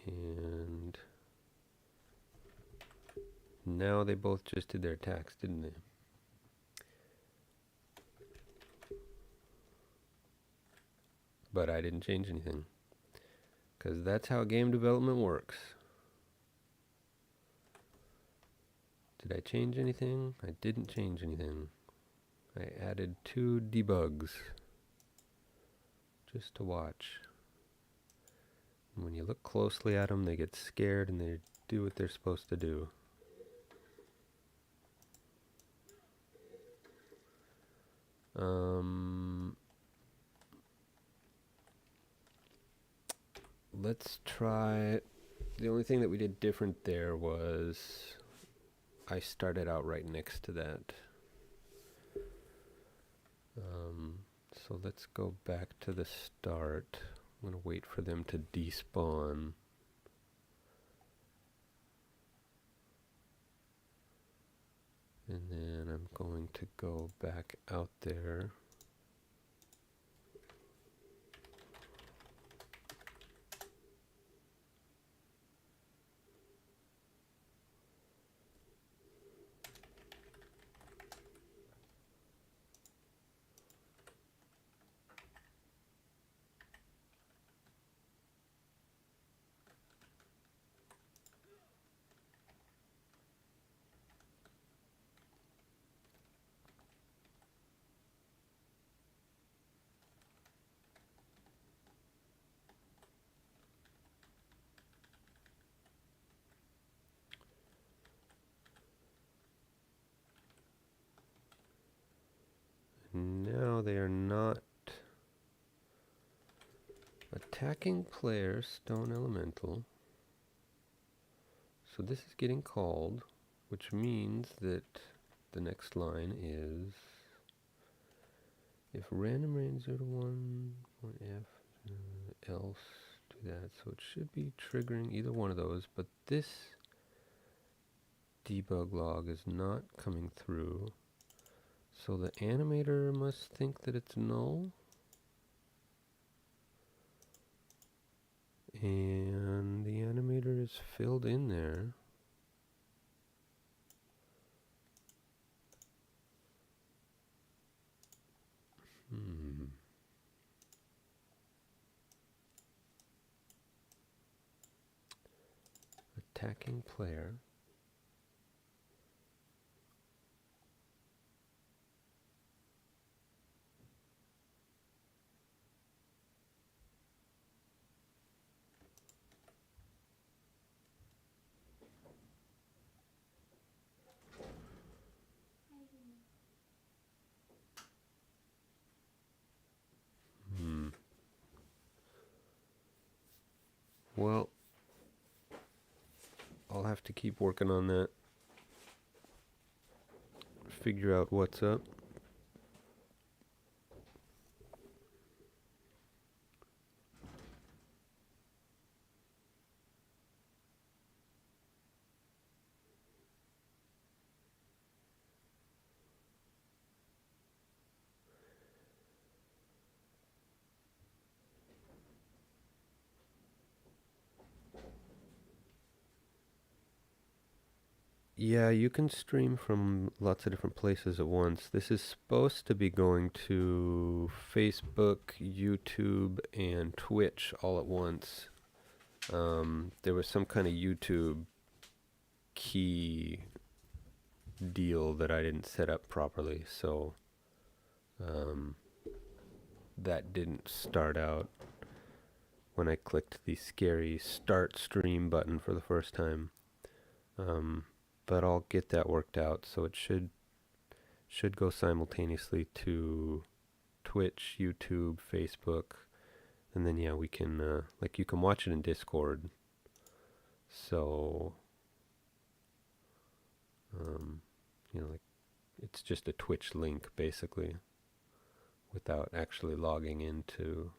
And now they both just did their attacks, didn't they? But I didn't change anything, because that's how game development works. Did I change anything? I didn't change anything. I added 2 debugs just to watch. And when you look closely at them, they get scared and they do what they're supposed to do. Let's try. The only thing that we did different there was I started out right next to that. So let's go back to the start. I'm going to wait for them to despawn. And then I'm going to go back out there. they are not attacking player stone elemental. So this is getting called, which means that the next line is if random range 0 to 1, point F, else do that. So it should be triggering either one of those, but this debug log is not coming through. So the animator must think that it's null. And the animator is filled in there. Attacking player. Well, I'll have to keep working on that. Figure out what's up. Yeah, you can stream from lots of different places at once. This is supposed to be going to Facebook, YouTube, and Twitch all at once. There was some kind of YouTube key deal that I didn't set up properly, so that didn't start out when I clicked the scary start stream button for the first time. But I'll get that worked out, so it should go simultaneously to Twitch, YouTube, Facebook, and then yeah, we can like you can watch it in Discord. So you know, like it's just a Twitch link basically, without actually logging into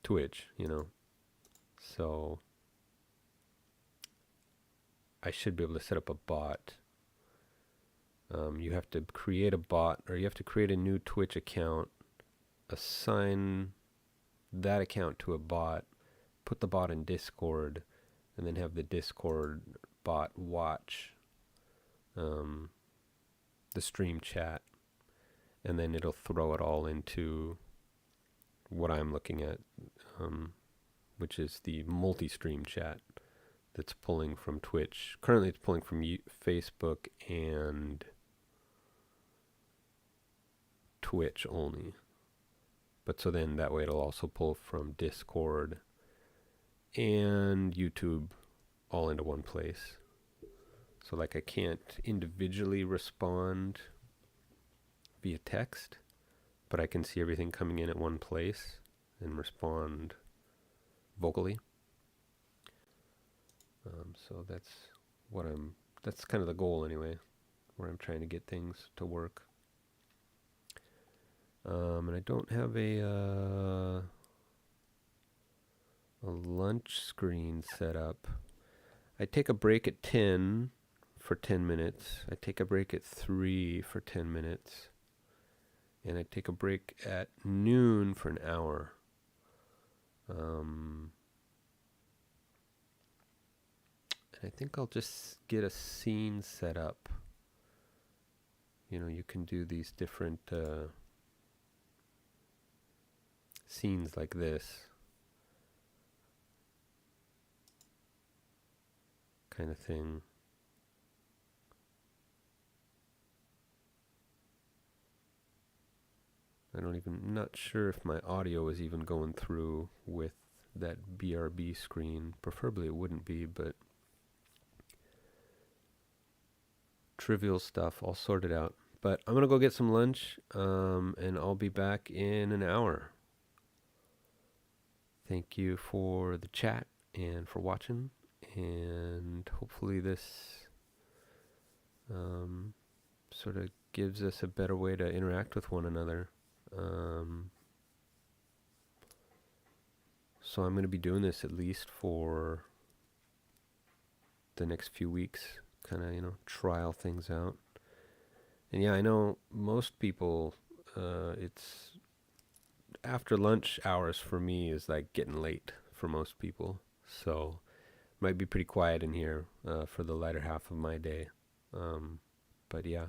Twitch, you know. So I should be able to set up a bot. You have to create a bot, or you have to create a new Twitch account, assign that account to a bot, put the bot in Discord, and then have the Discord bot watch the stream chat, and then it'll throw it all into what I'm looking at, which is the multi-stream chat that's pulling from Twitch. Currently it's pulling from Facebook and Twitch only. But so then that way it'll also pull from Discord and YouTube all into one place. So like I can't individually respond via text, but I can see everything coming in at one place and respond vocally. So that's kind of the goal anyway, where I'm trying to get things to work. And I don't have a lunch screen set up. I take a break at 10 for 10 minutes. I take a break at 3 for 10 minutes. And I take a break at noon for an hour. And I think I'll just get a scene set up. You know, you can do these different scenes like this kind of thing. Not sure if my audio is even going through with that BRB screen. Preferably it wouldn't be, but trivial stuff all sorted out. But I'm gonna go get some lunch, and I'll be back in an hour. Thank you for the chat and for watching, and hopefully this sort of gives us a better way to interact with one another. So I'm going to be doing this at least for the next few weeks, kind of, trial things out. And yeah, I know most people, it's after lunch hours for me is like getting late for most people. So it might be pretty quiet in here for the latter half of my day. But yeah,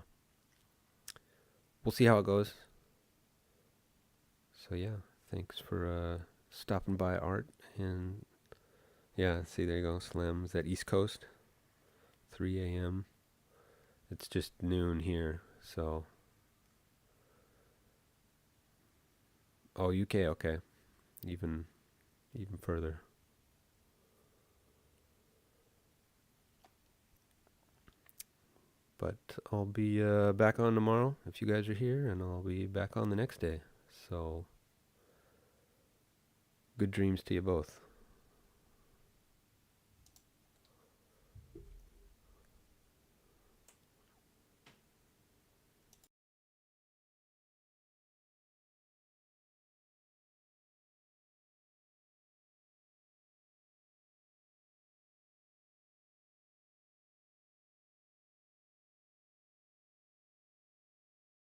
we'll see how it goes. So yeah, thanks for stopping by, Art. And yeah, see, there you go, Slim. Is that East Coast? 3 a.m. It's just noon here, so. Oh, UK, okay. Even further. But I'll be back on tomorrow if you guys are here, and I'll be back on the next day. So, good dreams to you both.